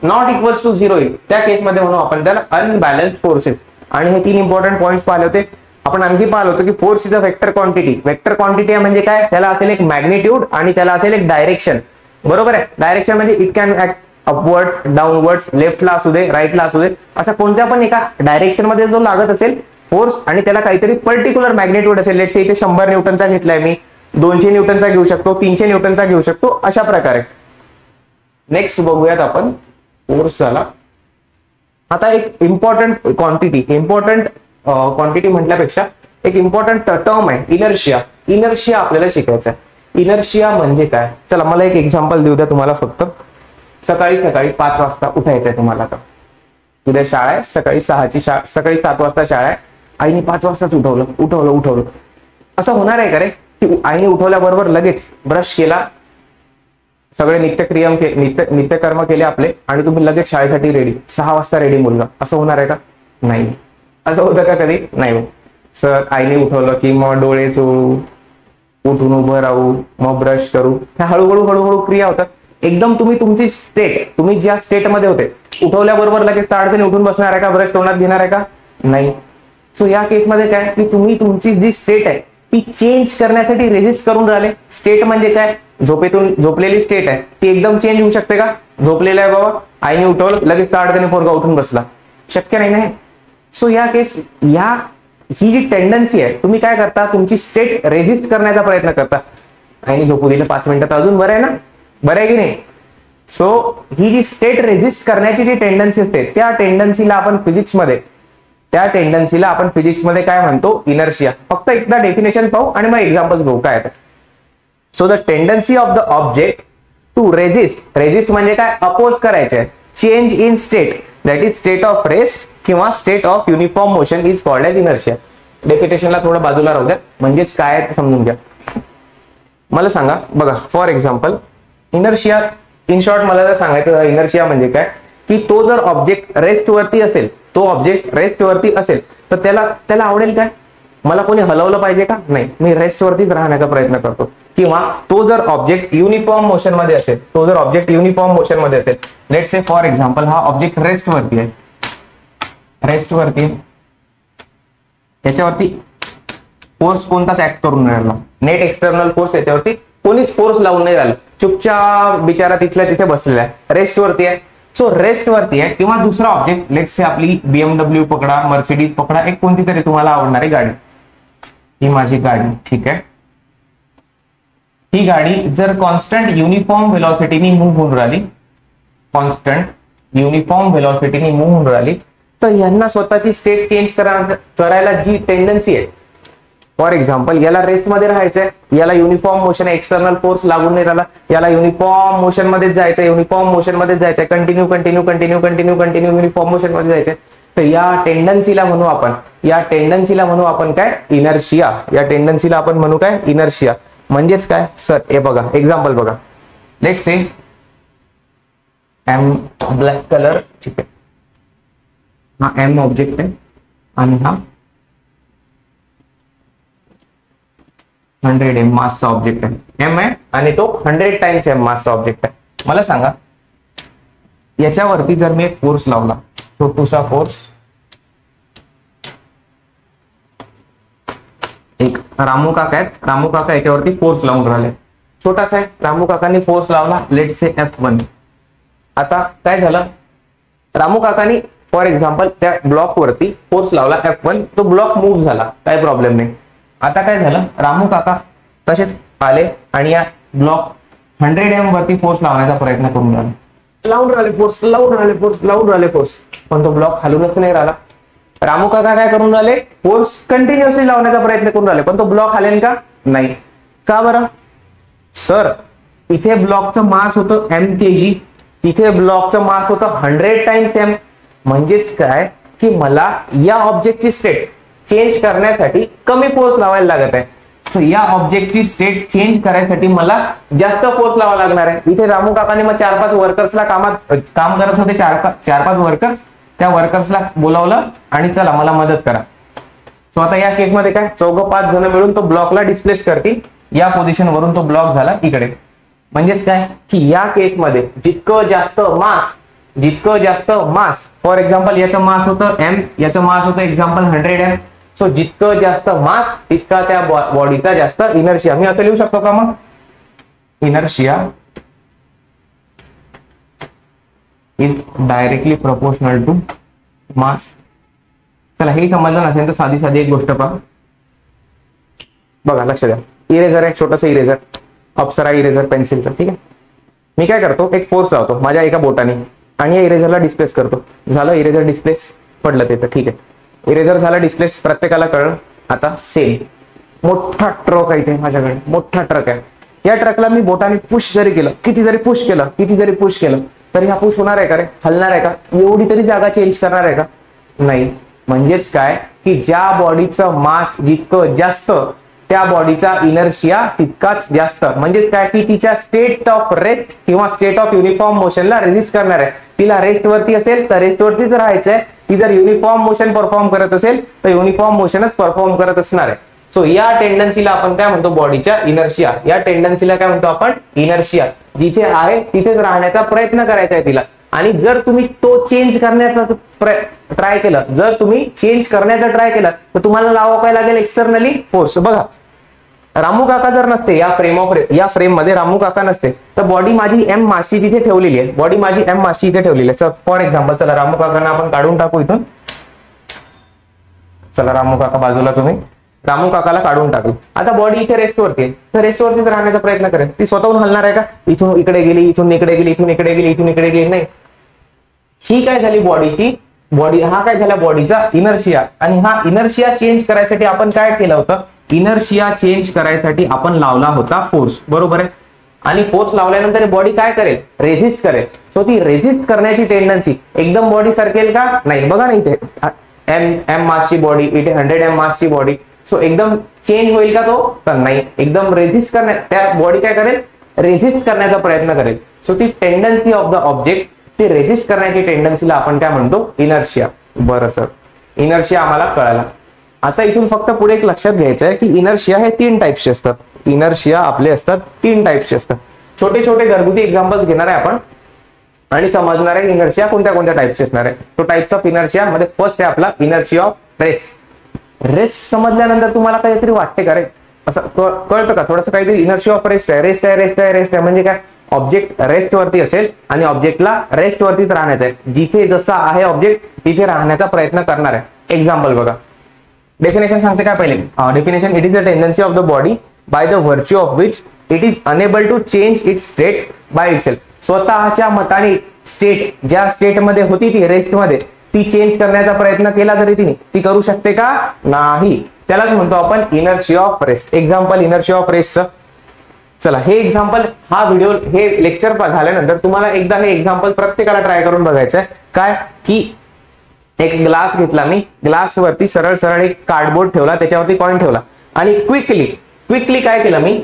नॉट इक्वल्स टू 0 येईल, त्या केसमध्ये म्हणू आपण त्याला अनबॅलन्स फोर्सेस. आणि हे 3 इम्पॉर्टंट पॉइंट्स पाहिले होते. आपण आणखी पाहिलं होतं की force is a vector quantity. Vector quantity म्हणजे काय, त्याला असेल एक मॅग्निट्यूड आणि त्याला असेल एक डायरेक्शन. बरोबर आहे. डायरेक्शन म्हणजे it can act upwards, downwards, लेफ्टला असू दे, राईटला असू दे, असा कोणत्या पण एका डायरेक्शन मध्ये जो लागत असेल फोर्स आणि त्याला काहीतरी पर्टिक्युलर मॅग्निट्यूड असेल. लेट्स से इथे 100 न्यूटनचा घेतलाय मी, 200 न्यूटनचा घेऊ शकतो, 300 न्यूटनचा घेऊ शकतो, अशा प्रकारे. नेक्स्ट बघूयात आपण फोर्स झाला. आता एक इम्पॉर्टंट क्वांटिटी म्हटल्यापेक्षा एक इम्पॉर्टंट टर्म आहे इनर्शिया. इनर्शिया आपल्याला शिकायचं आहे. इनर्शिया म्हणजे काय? चला मला एक एक्झाम्पल देऊ द्या तुम्हाला फक्त. सकाळी 5 वाजता उठायचंय तुम्हाला. तर उद्या शाळा आहे, सकाळी 7 वाजता शाळा आहे. आईने 5 वाजताच उठवलं. असं होणार आहे का रे की आईने उठवल्याबरोबर लगेच ब्रश केला, सगळे नित्यकर्म केले आपले आणि तुम्ही लगेच शाळेसाठी रेडी, 6 वाजता रेडी मुलगा, असं होणार आहे का? नाही. असं होतं का कधी? नाही. सर आईने उठवलं की मग डोळे चोळू, उठून उभं राहू, मग ब्रश करू, ह्या हळूहळू क्रिया होतात. एकदम तुमची स्टेट, तुम्ही ज्या स्टेटमध्ये होते, उठवल्याबरोबर लगेच ताडपणे उठून बसणार आहे का? ब्रश तोंडात घेणार आहे का? नाही. सो या केसमध्ये काय की तुम्ही तुमची जी स्टेट आहे ती चेंज करण्यासाठी रेजिस्ट करून राहिले. स्टेट म्हणजे काय? झोपेतून झोपलेली स्टेट आहे ती एकदम चेंज होऊ शकते का? झोपलेला आहे बाबा, आईने उठवलं, लगेच ताडपणे पोरगा उठून बसला, शक्य नाही. सो ही जी टेंडन्सी आहे, तुम्ही काय करता, तुमची स्टेट रेजिस्ट करण्याचा प्रयत्न करता. आईने झोपू दिलं 5 मिनिटं तर अजून बरं आहे ना, बरं आहे की नाही? सो ही जी स्टेट रेजिस्ट करण्याची जी टेंडन्सी असते, त्या टेंडन्सीला आपण फिजिक्समध्ये काय म्हणतो? इनर्शिया. फक्त एकदा डेफिनेशन पाहू आणि मग एक्झाम्पल घेऊ काय आहे. So the tendency of the object to resist म्हणजे काय? अपोज करायचे. Change in state, that is state of rest किंवा state of uniform motion is called as inertia. डेफिनेशनला थोडं बाजूला राहू द्या, म्हणजेच काय आहे समजून घ्या. मला सांगा बघा, for example inertia, in short मला जर सांगायचं इनर्शिया म्हणजे काय की तो जर ऑब्जेक्ट रेस्टवरती असेल तर त्याला आवडेल काय? मला कोणी हलवलं पाहिजे का? नाही, मी रेस्टवरतीच राहण्याचा प्रयत्न करतो. किंवा तो जर ऑब्जेक्ट युनिफॉर्म मोशन मध्ये असेल, लेट्स से फॉर एक्झाम्पल हा ऑब्जेक्ट रेस्टवरती आहे, त्याच्यावरती फोर्स कोणताच ऍक्ट करून नाही राहिला, नेट एक्सटर्नल फोर्स याच्यावरती कोणीच फोर्स लावून नाही राहिला, चुपचाप बिचारा तिथल्या तिथे बसलेला आहे, रेस्टवरती आहे. सो रेस्टवरती आहे. किंवा दुसरा ऑब्जेक्ट, लेट्स से आपली BMW पकडा, मर्सिडीज पकडा, एक कोणती तरी तुम्हाला आवडणारी गाडी, ही माझी गाडी, ठीक आहे. ही गाडी जर कॉन्स्टंट युनिफॉर्म व्हेलॉसिटीनी मूव्ह होऊन राहिली, तर यांना स्वतःची स्टेट चेंज करायला जी टेंडन्सी आहे, फॉर एक्झाम्पल याला रेस्ट मध्ये राहायचंय, याला युनिफॉर्म मोशन एक्सटर्नल फोर्स लागून नाही राहिला, याला युनिफॉर्म मोशन मध्येच जायचंय, कंटिन्यू युनिफॉर्म मोशन मध्ये जायचंय. तर या टेंडन्सीला म्हणू आपण काय? इनर्शिया. या टेंडन्सीला आपण म्हणू काय? इनर्शिया. म्हणजेच काय सर? हे बघा एक्झाम्पल बघा, let's say um black colour, ठीक आहे, हा एम ऑब्जेक्ट आहे आणि हा 100 मासचा ऑब्जेक्ट आहे. एम आहे आणि तो 100 टाइम्स एम मासचा ऑब्जेक्ट आहे. मला सांगा याच्यावरती जर मी एक फोर्स लावला, छोटूसा फोर्स, एक रामू काका आहेत, रामू काका याच्यावरती फोर्स लावून राहिले, छोटासा आहे, रामू काकांनी फोर्स लावला, लेट्स से F1. आता काय झालं, रामू काकांनी फॉर एक्झाम्पल त्या ब्लॉक वरती फोर्स लावला F1, तो ब्लॉक मूव्ह झाला, काही प्रॉब्लेम नाही. आता काय झालं, रामू काका तसेच आले आणि या ब्लॉक 100M वरती फोर्स लावण्याचा प्रयत्न करून राहिले, लावून राहिले फोर्स, पण तो ब्लॉक हलूनच नाही राहिला. रामू काका काय करून राहिले, फोर्स कंटिन्युअसली लावण्याचा प्रयत्न करून राहिले, पण तो ब्लॉक हलेल का? नाही. का बरं? सर इथे ब्लॉकचं मास होतं mkg, तिथे ब्लॉकचं मास होतं 100 टाइम्स m. म्हणजेच काय की मला या ऑब्जेक्टची स्टेट चेंज करण्यासाठी कमी फोर्स लावायला लागत आहे. सो या ऑब्जेक्टची स्टेट चेंज करायसाठी मला जास्त फोर्स लावावा लागणार आहे. इथे रामू काकाने मग 4-5 वर्कर्सला काम करत होते, 4-5 वर्कर्स, त्या वर्कर्सला बोलावलं आणि चला मला मदत करा. सो आता या केसमध्ये काय, 4-5 जण मिळून तो ब्लॉकला डिस्प्लेस करतील, या पोझिशन वरून तो ब्लॉक झाला इकडे. म्हणजेच काय की या केसमध्ये जितकं जास्त मास, फॉर एक्झाम्पल याचं मास होतं m, याचं मास होतं एक्झाम्पल 100M. सो जितकं जास्त मास तितका त्या बॉडीचा जास्त इनर्शिया. मी असं लिहू शकतो का मग, inertia is directly proportional to mass. चला हे समजलं नसेल तर साधी एक गोष्ट पहा बघा, लक्ष द्या. इरेझर आहे, छोटंसं इरेझर, अप्सरा इरेझर पेन्सिलचं, ठीक आहे. मी काय करतो, एक फोर्स लावतो माझ्या एका बोटाने आणि या इरेझरला डिस्प्लेस करतो. झालं इरेझर डिस्प्लेस, पडलं तिथं, ठीक आहे. इरेझर झाला डिस्प्लेस, प्रत्येकाला कळलं. आता सेम मोठा ट्रक आहे, इथे माझ्याकडे मोठा ट्रक आहे. या ट्रकला मी बोटाने पुश जरी केलं, किती जरी पुश केलं तरी हा पुश होणार आहे का रे? हलणार आहे का? एवढी तरी जागा चेंज करणार आहे का? नाही. म्हणजेच काय की ज्या बॉडीचं मास जितकं जास्त त्या बॉडीचा इनर्शिया तितकाच जास्त. म्हणजेच काय की तिच्या स्टेट ऑफ रेस्ट किंवा स्टेट ऑफ युनिफॉर्म मोशनला रेजिस्ट करणार आहे. तिला रेस्ट वरती असेल तर रेस्ट वरतीच राहायचंय. ती जर युनिफॉर्म मोशन परफॉर्म करत असेल तर युनिफॉर्म मोशनच परफॉर्म करत असणार आहे. सो या टेंडन्सीला आपण काय म्हणतो? बॉडीच्या इनर्शिया. या टेंडन्सीला काय म्हणतो आपण? इनर्शिया. जिथे आहे तिथेच राहण्याचा प्रयत्न करायचा आहे तिला. आणि जर तुम्ही तो चेंज करण्याचा ट्राय केलं, तर तुम्हाला लावावं काय लागेल? Externally force. बघा, रामू काका जर नसते या फ्रेम मध्ये रामू काका नसते तर बॉडी माझी एम मासची तिथे ठेवलेली आहे. फॉर एक्झाम्पल चला रामू काकांना आपण काढून टाकू इथून. चला रामू काका बाजूला, तुम्ही रामू काकाला काढून टाकू. आता बॉडी इथे रेस्टवरती आहे, तर रेस्टवरतीच राहण्याचा प्रयत्न करेल. ती स्वतःहून हलणार आहे का? इथून इकडे गेली, इथून इकडे गेली, इथून इकडे गेली, इथून इकडे गेली? नाही. ही काय झाली? हा काय झाला? बॉडीचा इनर्शिया. आणि हा इनर्शिया चेंज करायसाठी आपण काय केलं होतं? इनर्शिया चेंज करायसाठी आपण लावला होता फोर्स, बरोबर आहे. आणि फोर्स लावल्यानंतर बॉडी काय करेल? रेझिस्ट करेल. सो ती रेझिस्ट करण्याची टेंडन्सी एकदम बॉडी सरकेल का? नाही. बघा ना, इथे एम मासची बॉडी, इथे 100 एम मासची बॉडी. सो एकदम चेंज होईल का तो? तर नाही. एकदम रेझिस्ट त्या बॉडी काय करेल? रेझिस्ट करण्याचा प्रयत्न करेल. सो ती टेंडन्सी ऑफ द ऑब्जेक्ट, ती रेझिस्ट करण्याची टेंडन्सीला आपण काय म्हणतो? इनर्शिया. बरं सर, इनर्शिया आम्हाला कळाला. आता इथून फक्त पुढे एक लक्षात घ्यायचं आहे की इनर्शिया हे 3 टाइप्सचे असतात. इनर्शिया आपले असतात 3 टाइप्सचे असतात. छोटे छोटे घरगुती एक्झाम्पल्स घेणार आहे आपण आणि समजणार आहे इनर्शिया कोणत्या कोणत्या टाइप्सचे असणार आहे. तो टाइप्स ऑफ इनर्शिया मध्ये फर्स्ट आहे आपला इनर्शिया ऑफ रेस्ट. रेस्ट समजल्यानंतर तुम्हाला काहीतरी वाटते का रे? असं कळतं का थोडंसं काहीतरी? इनर्शिया ऑफ रेस्ट आहे म्हणजे काय? ऑब्जेक्ट रेस्ट वरती असेल आणि ऑब्जेक्टला रेस्ट वरतीच राहण्याचं आहे. जिथे जसा आहे ऑब्जेक्ट तिथे राहण्याचा प्रयत्न करणार आहे. एक्झाम्पल बघा, डेफिनेशन सांगते काय पहिले? Definition: it is the tendency of the body by the virtue of which it is unable to change its state by itself. स्वतःच्या मताने स्टेट, ज्या स्टेट मध्ये होती ती रेस्ट मध्ये, ती चेंज करण्याचा प्रयत्न केला तरी तिने ती करू शकते का? नाही. त्यालाच म्हणतो आपण inertia of rest. Example inertia of रेस्टचं. चला हे एक्झाम्पल, हा व्हिडिओ, हे लेक्चर झाल्यानंतर तुम्हाला एकदा हे एक्झाम्पल प्रत्येकाला ट्राय करून बघायचं आहे. काय की एक ग्लास घेतला मी, ग्लास वरती सरळ सरळ एक कार्डबोर्ड ठेवला, त्याच्यावरती कॉइन ठेवला आणि क्विकली काय केलं मी?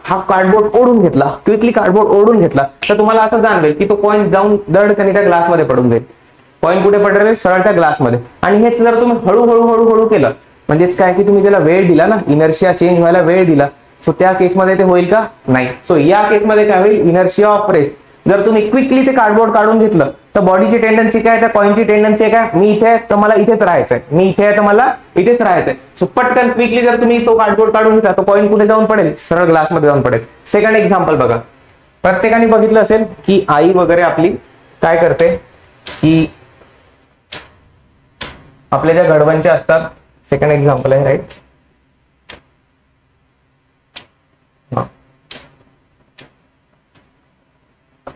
हा कार्डबोर्ड ओढून घेतला. तर तुम्हाला असं जाणवेल की तो कॉइन जाऊन दडकन त्या ग्लासमध्ये पडून जाईल. कॉइन कुठे पडेल? सरळ त्या ग्लासमध्ये. आणि हेच जर तुम्ही हळूहळू केलं, म्हणजेच काय की तुम्ही त्याला वेळ दिला ना, इनर्शिया चेंज व्हायला वेळ दिला. सो त्या केसमध्ये ते होईल का? नाही. सो या केसमध्ये काय होईल? Inertia of rest. जर तुम्ही क्विकली ते कार्डबोर्ड काढून घेतलं तर बॉडीची टेंडन्सी काय? त्या कॉइनची टेंडन्सी आहे काय? मी इथे आहे तर मला इथेच राहायचंय, इथेच राहायचंय. सो पटकन क्विकली जर तुम्ही तो कार्डबोर्ड काढून घेतला तो कॉइन कुठे जाऊन पडेल? सरळ ग्लासमध्ये जाऊन पडेल. सेकंड एक्झाम्पल बघा, प्रत्येकाने बघितलं असेल की आई वगैरे आपली काय करते की आपल्या ज्या घडवणच्या असतात, सेकंड एक्झाम्पल आहे राईट,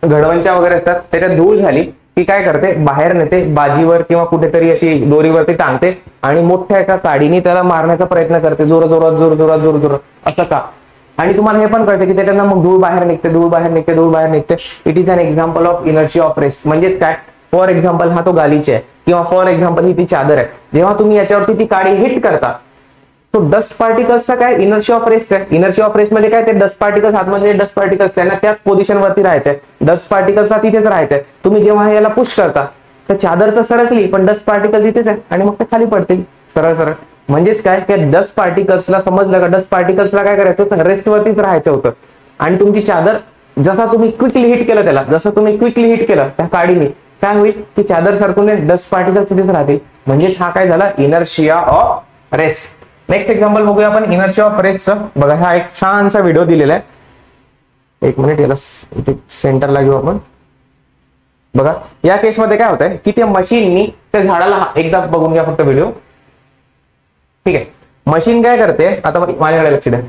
घडवणच्या वगैरे असतात, त्याच्यात धूळ झाली की काय करते? बाहेर नेते, बाजीवर किंवा कुठेतरी अशी दोरीवरती टांगते आणि मोठ्या एका काडीने त्याला मारण्याचा प्रयत्न करते, जोरात. असं का? आणि तुम्हाला हे पण कळते की त्याच्यानं मग धूळ बाहेर निघते. It is an example of inertia of rest. म्हणजेच काय? फॉर एक्झाम्पल हा तो गालीचा आहे किंवा फॉर एक्झाम्पल ही ती चादर आहे. जेव्हा तुम्ही याच्यावरती ती काडी हिट करता तो डस्ट पार्टिकल्सचा काय? इनर्शिया ऑफ रेस्ट आहे. इनर्शिया ऑफ रेस्ट मध्ये काय? ते डस्ट पार्टिकल्स, आतमध्ये डस्ट पार्टिकल्स त्यांना त्याच पोझिशन वरती राहायचंय, डस्ट पार्टिकल्सला तिथेच राहायचंय. तुम्ही जेव्हा याला पुश करता तर चादर तर सरकली पण डस्ट पार्टिकल तिथेच आहे आणि मग ते खाली पडतील सरळ. म्हणजेच काय? की डस्ट पार्टिकल्सला समजलं का? डस्ट पार्टिकल्सला काय करायचं होतं? रेस्ट वरतीच राहायचं होतं. आणि तुमची चादर जसा तुम्ही क्विकली हिट केलं त्या काडीने, काय होईल? की चादर सरकून डस्ट पार्टिकल्स तिथेच राहतील. म्हणजेच हा काय झाला? Inertia of rest. Next example बघूया आपण इनर्शिया ऑफ रेस्टचं. बघा हा एक छानसा व्हिडिओ दिलेला आहे. एक मिनिट, याला इथे सेंटरला घेऊ आपण. बघा या केसमध्ये काय होतंय की त्या मशीननी त्या झाडाला, एकदा बघून घ्या फक्त व्हिडिओ, ठीक आहे. मशीन काय करते? आता माझ्याकडे लक्ष द्या.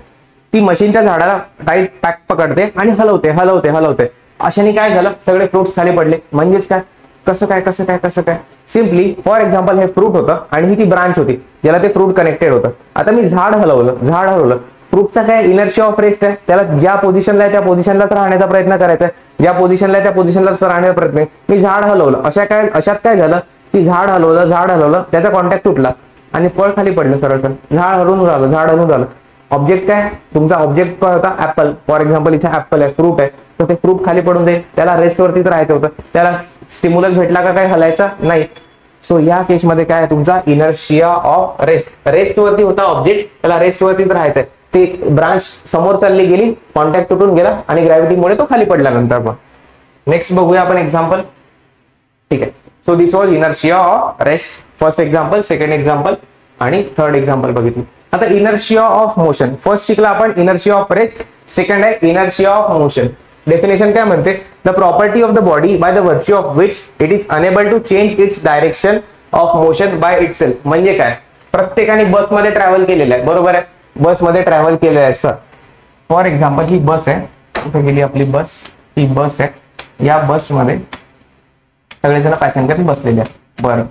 ती मशीन त्या झाडाला टाईट पॅक पकडते आणि हलवते. अशाने काय झालं? सगळे फ्रुट्स खाली पडले. म्हणजेच काय? कसं काय सिम्पली फॉर एक्झाम्पल हे फ्रूट होतं आणि ही ती ब्रांच होती ज्याला ते फ्रूट कनेक्टेड होतं. आता मी झाड हलवलं फ्रूटचा काय इनर्शिया ऑफ रेस्ट आहे, त्याला ज्या पोझिशनला आहे त्या पोझिशनलाच राहण्याचा प्रयत्न करायचा आहे, ज्या पोझिशनला आहे त्या पोझिशनलाच राहण्याचा प्रयत्न आहे. मी झाड हलवलं, अशात काय झालं की झाड हलवलं त्याचा कॉन्टॅक्ट तुटला आणि फळ खाली पडलं सरळ. झाड हलवून झालं. ऑब्जेक्ट काय, तुमचा ऑब्जेक्ट काय होता, ऍपल. फॉर एक्झाम्पल इथे ऍपल आहे, फ्रूट आहे, तर ते फ्रूट खाली पडून जाईल. त्याला रेस्टवरतीच राहायचं होतं, त्याला स्टिम्युलस भेटला का काय हलायचा नाही. सो या केसमध्ये काय तुमचा इनर्शिया ऑफ रेस्टवरती होता ऑब्जेक्ट, त्याला रेस्टवरतीच राहायचंय. ते ब्रांच समोर चालली गेली, कॉन्टॅक्ट तुटून गेला आणि ग्रॅव्हिटीमुळे तो खाली पडला नंतर. पण नेक्स्ट बघूया आपण एक्झाम्पल. ठीक आहे. So this was inertia of rest, first example, second example आणि थर्ड एक्झाम्पल बघितलं. आता इनर्शिया ऑफ मोशन फर्स्ट शिकला आपण, इनर्शिया ऑफ रेस्ट. सेकंड आहे इनर्शिया ऑफ मोशन. डेफिनेशन काय म्हणते, the property of the body by the virtue of which it is unable to change its direction of motion by itself. म्हणजे काय, प्रत्येकाने बसमध्ये ट्रॅव्हल केलेलं आहे, बरोबर आहे, बसमध्ये ट्रॅव्हल केलेलं आहे सर. फॉर एक्झाम्पल ही बस आहे, कुठे गेली आपली बस, ही बस आहे, या बसमध्ये सगळेजण पॅसेंजर बसलेले आहेत. बरं,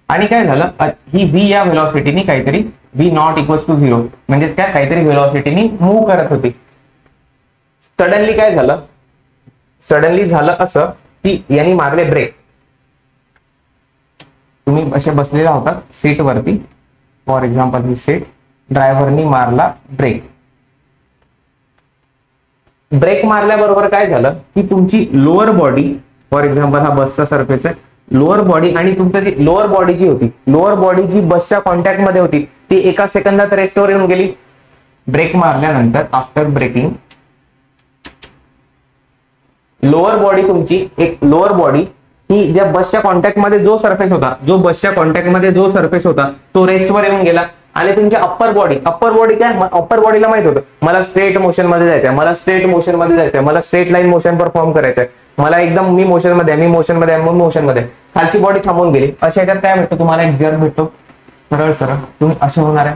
आणि काय झालं, ही व्ही या व्हेलॉसिटीनी काहीतरी व्ही नॉट इक्वल्स टू 0 म्हणजे काय काहीतरी व्हेलॉसिटीनी मूव्ह करत होती. सडनली काय झालं, सडनली झालं असं की यांनी मारले ब्रेक. तुम्ही असे बसलेला होता सीट वरती, फॉर एक्झाम्पल ही सीट, ड्रायव्हरनी मारला ब्रेक. ब्रेक मारल्याबरोबर काय झालं की तुमची लोअर बॉडी, फॉर एक्झाम्पल हा बसचा सरफेस आहे, लोअर बॉडी आणि तुमची जी लोअर बॉडी जी होती, लोअर बॉडी जी बसच्या कॉन्टॅक्ट मध्ये होती ती एका सेकंदात रेस्टवर येऊन गेली. ब्रेक मारल्यानंतर आफ्टर ब्रेकिंग लोअर बॉडी तुमची, एक लोअर बॉडी ही ज्या बसच्या कॉन्टॅक्ट मध्ये जो सरफेस होता तो रेस्टवर येऊन गेला. आणि तुमची अप्पर बॉडी काय, अप्पर बॉडीला माहित होतं मला स्ट्रेट मोशन मध्ये जायचंय, मला स्ट्रेट लाईन मोशन परफॉर्म करायचंय, मला एकदम मी मोशन मध्ये खालची बॉडी थांबून गेली. अशा याच्यात काय भेटतो तुम्हाला, एक जर्क भेटतो. सरळ तुम्ही असे होणार आहे,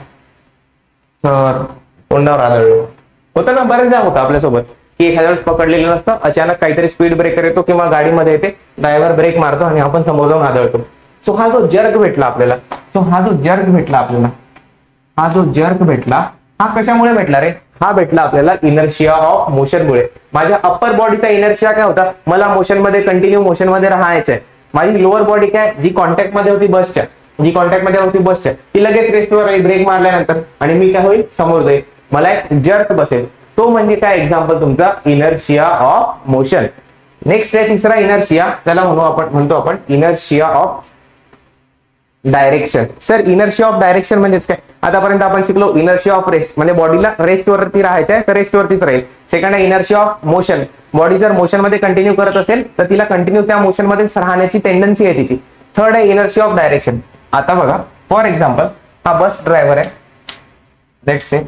सर तोंडावर आदळलो होतं ना, बरेचदा होतं आपल्यासोबत की एखाद्या वेळेस पकडलेलं नसतं, अचानक काहीतरी स्पीड ब्रेकर येतो किंवा गाडीमध्ये येते, ड्रायव्हर ब्रेक मारतो आणि आपण समोर जाऊन आदळतो. सो हा जो जर्क भेटला आपल्याला, हा कशामुळे भेटला रे, हा भेटला आपल्याला इनर्शिया ऑफ मोशन मुळे. माझ्या अप्पर बॉडीचा इनर्शिया काय होता, मला मोशन मध्ये कंटिन्यू मोशन मध्ये राहायचंय. माझी लोअर बॉडी काय, जी कॉन्टॅक्ट मध्ये होती बसच्या, ती लगेच रेस्टवर राहील ब्रेक मारल्यानंतर आणि मी काय होईल, समोर जाईल, मला एक जर्क बसेल. तो म्हणजे काय एक्झाम्पल तुमचा इनर्शिया ऑफ मोशन. नेक्स्ट आहे तिसरा इनर्शिया, त्याला म्हणतो आपण inertia of direction. Sir inertia of direction म्हणजेच काय, आतापर्यंत आपण शिकलो इनर्शिया ऑफ रेस्ट म्हणजे बॉडीला रेस्टवरती राहायचं आहे तर रेस्टवरतीच राहील. सेकंड आहे इनर्शिया ऑफ मोशन, बॉडी जर मोशन मध्ये कंटिन्यू करत असेल तर तिला कंटिन्यू त्या मोशन मध्ये राहण्याची टेंडन्सी आहे तिची. थर्ड आहे इनर्शिया ऑफ डायरेक्शन. आता बघा फॉर एक्झाम्पल हा बस ड्रायव्हर आहे लेट्स से,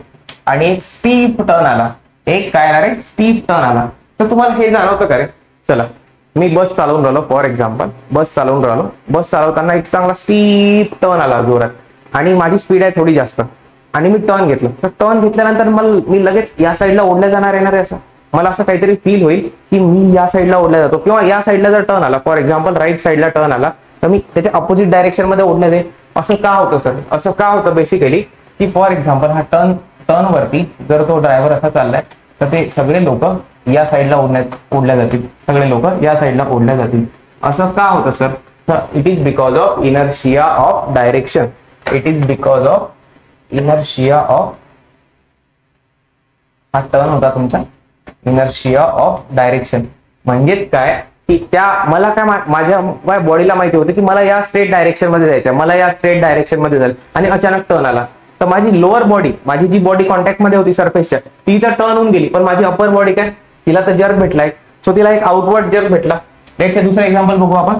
आणि एक स्टीप टर्न आला, तर तुम्हाला हे जाणवतं का रे, चला मी बस चालवून राहिलो, फॉर एक्झाम्पल बस चालवताना एक चांगला स्टीप टर्न आला जोरात आणि माझी स्पीड आहे थोडी जास्त आणि मी टर्न घेतलं, तर टर्न घेतल्यानंतर मी लगेच या साईडला ओढल्या जाणार आहे ना, असं मला असं काहीतरी फील होईल की मी या साईडला ओढल्या जातो. किंवा या साईडला जर टर्न आला, फॉर एक्झाम्पल राईट साईडला टर्न आला, तर मी त्याच्या अपोजिट डायरेक्शन मध्ये ओढण्यात येईल. असं का होतं सर, असं का होतं बेसिकली की फॉर एक्झाम्पल हा टर्न वरती जर तो ड्रायव्हर असा चाललाय तर ते सगळे लोक या साईडला ओढल्या जातील, असं का होतं sir, it is because of inertia of direction. हा टर्न होता तुमचा इनर्शिया ऑफ डायरेक्शन. म्हणजेच काय की त्या मला काय माझ्या बॉडीला माहिती होतं की मला या स्ट्रेट डायरेक्शन मध्ये जायचं, आणि अचानक टर्न आला तर माझी लोअर बॉडी, माझी जी बॉडी कॉन्टॅक्ट मध्ये होती सरफेसच्या, ती तर टर्न होऊन गेली, पण माझी अप्पर बॉडी काय, तिला तर जर्क भेटलाय, सो तिला एक आउटवर्ड जर्क भेटला. नेक्स्ट दुसरं एक्झाम्पल बघू आपण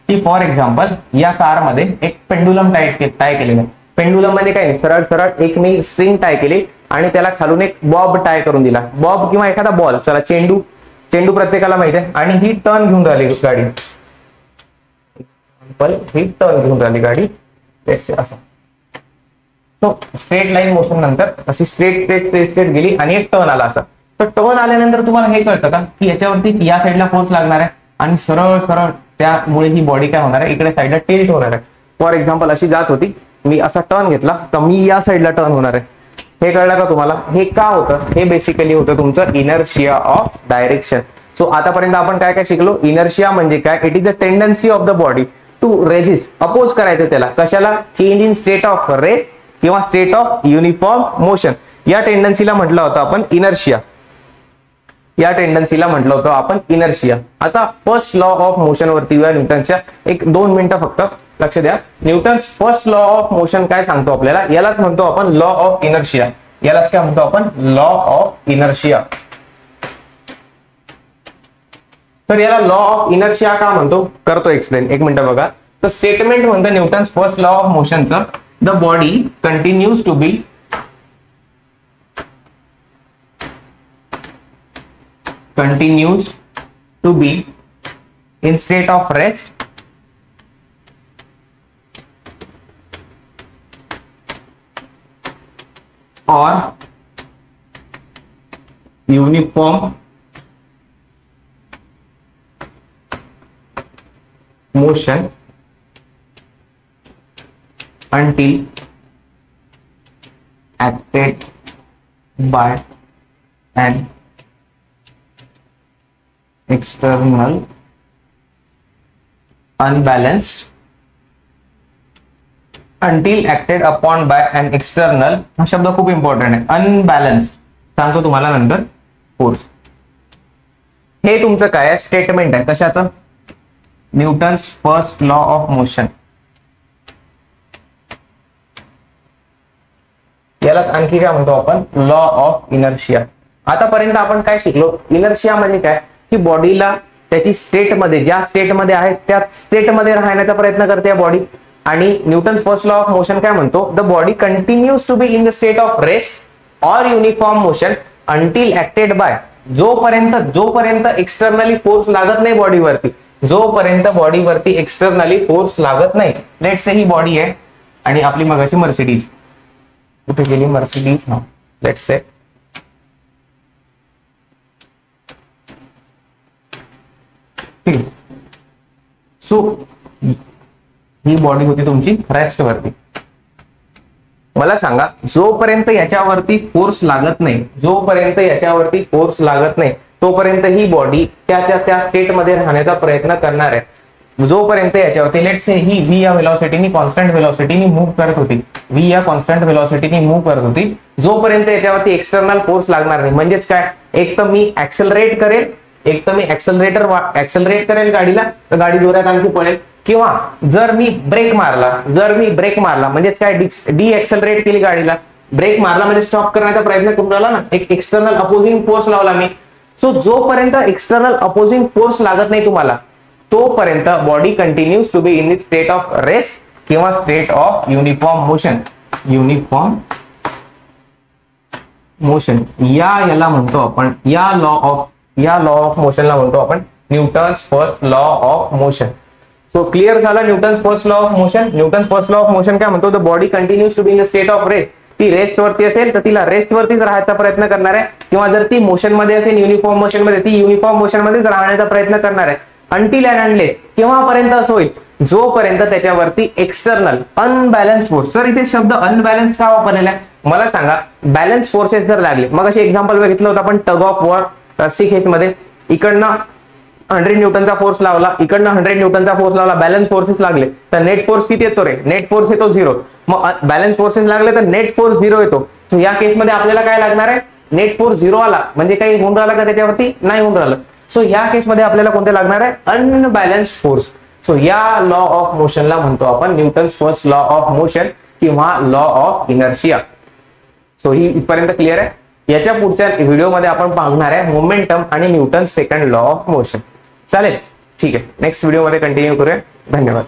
की फॉर एक्झाम्पल या कारमध्ये एक पेंडुलम टाय केलेलं आहे. पेंडुलम म्हणजे काय, सरळ एक मी स्ट्रिंग टाय केली आणि त्याला खालून एक बॉब टाय करून दिला, बॉब किंवा एखादा बॉल, चला चेंडू प्रत्येकाला माहिती आहे, आणि ही टर्न घेऊन राहिली गाडी, असं. तो स्ट्रेट लाईन मोशन नंतर अशी स्ट्रेट गेली आणि एक टर्न आला असा. तर टर्न आल्यानंतर तुम्हाला हे कळतं का की याच्यावरती या साईडला फोर्स लागणार आहे आणि सरळ त्यामुळे ही बॉडी काय होणार आहे, इकडे साईडला टिल्ट होणार आहे. फॉर एक्झाम्पल अशी जात होती, मी असा टर्न घेतला तर मी या साईडला टर्न होणार आहे. हे कळलं का तुम्हाला? हे का होतं? हे बेसिकली होतं तुमचं इनर्शिया ऑफ डायरेक्शन. सो आतापर्यंत आपण काय काय शिकलो? इनर्शिया म्हणजे काय? It is the tendency of the body to resist, oppose करायचं त्याला. कशाला? Change in state of rest किंवा स्टेट ऑफ युनिफॉर्म मोशन. या टेंडन्सीला म्हटलं होतं आपण इनर्शिया. या टेंडन्सीला म्हटलं होतं आपण इनर्शिया. आता फर्स्ट लॉ ऑफ मोशन वरती न्यूटनच्या 1-2 मिनिटं फक्त लक्ष द्या. Newton's first law of motion काय सांगतो आपल्याला? यालाच म्हणतो आपण लॉ ऑफ इनर्शिया. यालाच काय म्हणतो आपण? Law of inertia. तर याला लॉ ऑफ इनर्शिया का म्हणतो? करतो एक्सप्लेन. 1 मिनिट बघा. तर स्टेटमेंट म्हणतं न्यूटन्स फर्स्ट लॉ ऑफ मोशनचं, the body continues to be in state of rest or uniform motion until acted by an external unbalanced until acted upon by an external. हा शब्द खूप इम्पॉर्टंट आहे. अनबॅलन्स्ड सांगतो तुम्हाला नंतर. फोर्स. हे तुमचं काय आहे? स्टेटमेंट आहे. कशाचं? Newton's first law of motion. यालाच आणखी काय म्हणतो आपण? Law of inertia. आतापर्यंत आपण काय शिकलो? इनर्शिया म्हणजे काय? की बॉडीला त्याची स्टेटमध्ये, ज्या स्टेटमध्ये आहे त्या स्टेटमध्ये राहण्याचा प्रयत्न करते बॉडी. आणि Newton's first law of motion काय म्हणतो? The body continues to be in the state of rest or uniform motion until acted by. जोपर्यंत एक्सटर्नली फोर्स लागत नाही बॉडीवरती, जोपर्यंत बॉडीवरती एक्सटर्नली फोर्स लागत नाही. लेट्स से ही बॉडी आहे आणि आपली मगाची मर्सिडीज. कुठे गेली मर्सिडीज? हा, let's say so he body होती तुमची रेस्ट वरती. मला सांगा, जोपर्यंत याच्यावरती फोर्स लागत नाही, तोपर्यंत ही बॉडी त्या स्टेटमध्ये राहण्याचा प्रयत्न करणार आहे. जोपर्यंत याच्यावरती लेट्स से ही व्ही या व्हेलॉसिटीनी, कॉन्स्टंट व्हेलॉसिटीनी मूव्ह करत होती, जोपर्यंत याच्यावरती एक्सटर्नल फोर्स लागणार नाही. म्हणजेच काय? एक तर मी ऍक्सेलरेट करेल गाडीला, तर गाडी जोरात आणखी पळेल. किंवा जर मी ब्रेक मारला म्हणजेच काय? डी ऍक्सेलरेट केली गाडीला, ब्रेक मारला म्हणजे स्टॉप करण्याचा प्रयत्न करून राहिला ना, एक एक्सटर्नल अपोजिंग फोर्स लावला मी. सो जोपर्यंत एक्सटर्नल अपोजिंग फोर्स लागत नाही तुम्हाला, तोपर्यंत body continues to be in the state of rest किंवा स्टेट ऑफ युनिफॉर्म मोशन. याला म्हणतो आपण, या लॉ ऑफ मोशनला म्हणतो आपण Newton's first law of motion. So clear झाला Newton's first law of motion. Newton's first law of motion काय म्हणतो? The body continues to be in the state of rest. ती रेस्ट वरती असेल तर तिला रेस्ट वरतीच राहायचा प्रयत्न करणार आहे, किंवा जर ती मोशन मध्ये असेल युनिफॉर्म मोशन मध्ये, ती युनिफॉर्म मोशन मध्येच राहण्याचा प्रयत्न करणार आहे. अंटिल अँड अनलेस, केव्हापर्यंत असं होईल? जोपर्यंत त्याच्यावरती एक्सटर्नल अनबॅलन्स फोर्स. सर इथे शब्द अनबॅलन्स का वापरलेला आहे? मला सांगा, बॅलन्स फोर्सेस जर लागले, मग असे एक्झाम्पल बघितलं होतं आपण टग ऑफ वॉर रस्सी खेच मध्ये, इकडनं 100 न्यूटनचा फोर्स लावला, इकडनं 100 न्यूटनचा फोर्स लावला, बॅलन्स फोर्सेस लागले, तर नेट फोर्स किती येतो रे? नेट फोर्स येतो 0. मग बॅलन्स फोर्सेस लागले तर नेट फोर्स 0 येतो. या केसमध्ये आपल्याला काय लागणार आहे? नेट फोर्स 0 आला म्हणजे काही होऊन राहिला का त्याच्यावरती? नाही होऊन राहिलं. सो या केसमध्ये आपल्याला कोणते लागणार आहे? Unbalance force. सो या लॉ ऑफ मोशनला म्हणतो आपण Newton's first law of motion किंवा लॉ ऑफ इनर्शिया. सो ही इथपर्यंत क्लिअर आहे. याच्या पुढच्या व्हिडिओमध्ये आपण पाहणार आहे मोमेंटम आणि Newton second law of motion. चालेल, ठीक आहे. नेक्स्ट व्हिडिओमध्ये कंटिन्यू करूया. धन्यवाद.